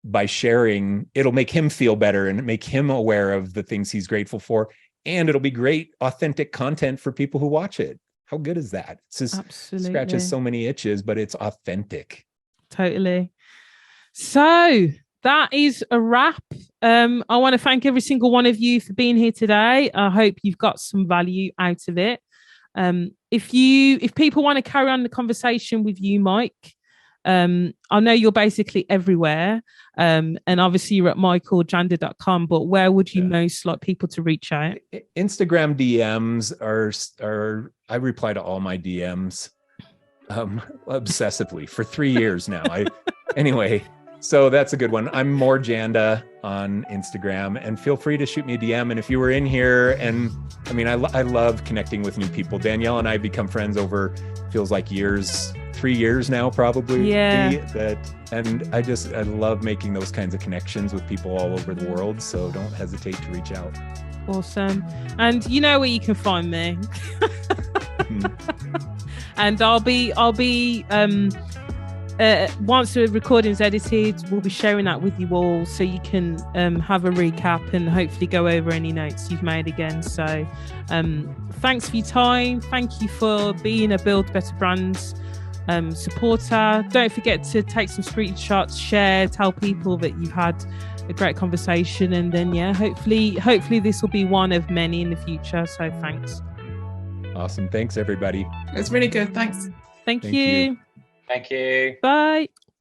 by sharing. It'll make him feel better and make him aware of the things he's grateful for. And it'll be great, authentic content for people who watch it. How good is that? It's just Absolutely. Scratches so many itches, but it's authentic. Totally. So that is a wrap. I want to thank every single one of you for being here today. I hope you've got some value out of it. If people want to carry on the conversation with you, Mike, I know you're basically everywhere. And obviously you're at michaeljanda.com, but where would you most like people to reach out? Instagram DMs are I reply to all my DMs obsessively for 3 years now. Anyway, so that's a good one. I'm more Janda on Instagram, and feel free to shoot me a DM. And if you were in here, and I mean, I love connecting with new people. Danielle and I become friends over, feels like years, 3 years now, probably. Yeah. And I love making those kinds of connections with people all over the world. So don't hesitate to reach out. Awesome. And you know where you can find me. And I'll be once the recording's edited, we'll be sharing that with you all so you can have a recap and hopefully go over any notes you've made again. So thanks for your time. Thank you for being a Build Better Brands supporter. Don't forget to take some screenshots, share, tell people that you've had a great conversation, and then hopefully this will be one of many in the future. So thanks. Awesome. Thanks everybody. It's really good. Thanks. Thank you. Thank you. Bye.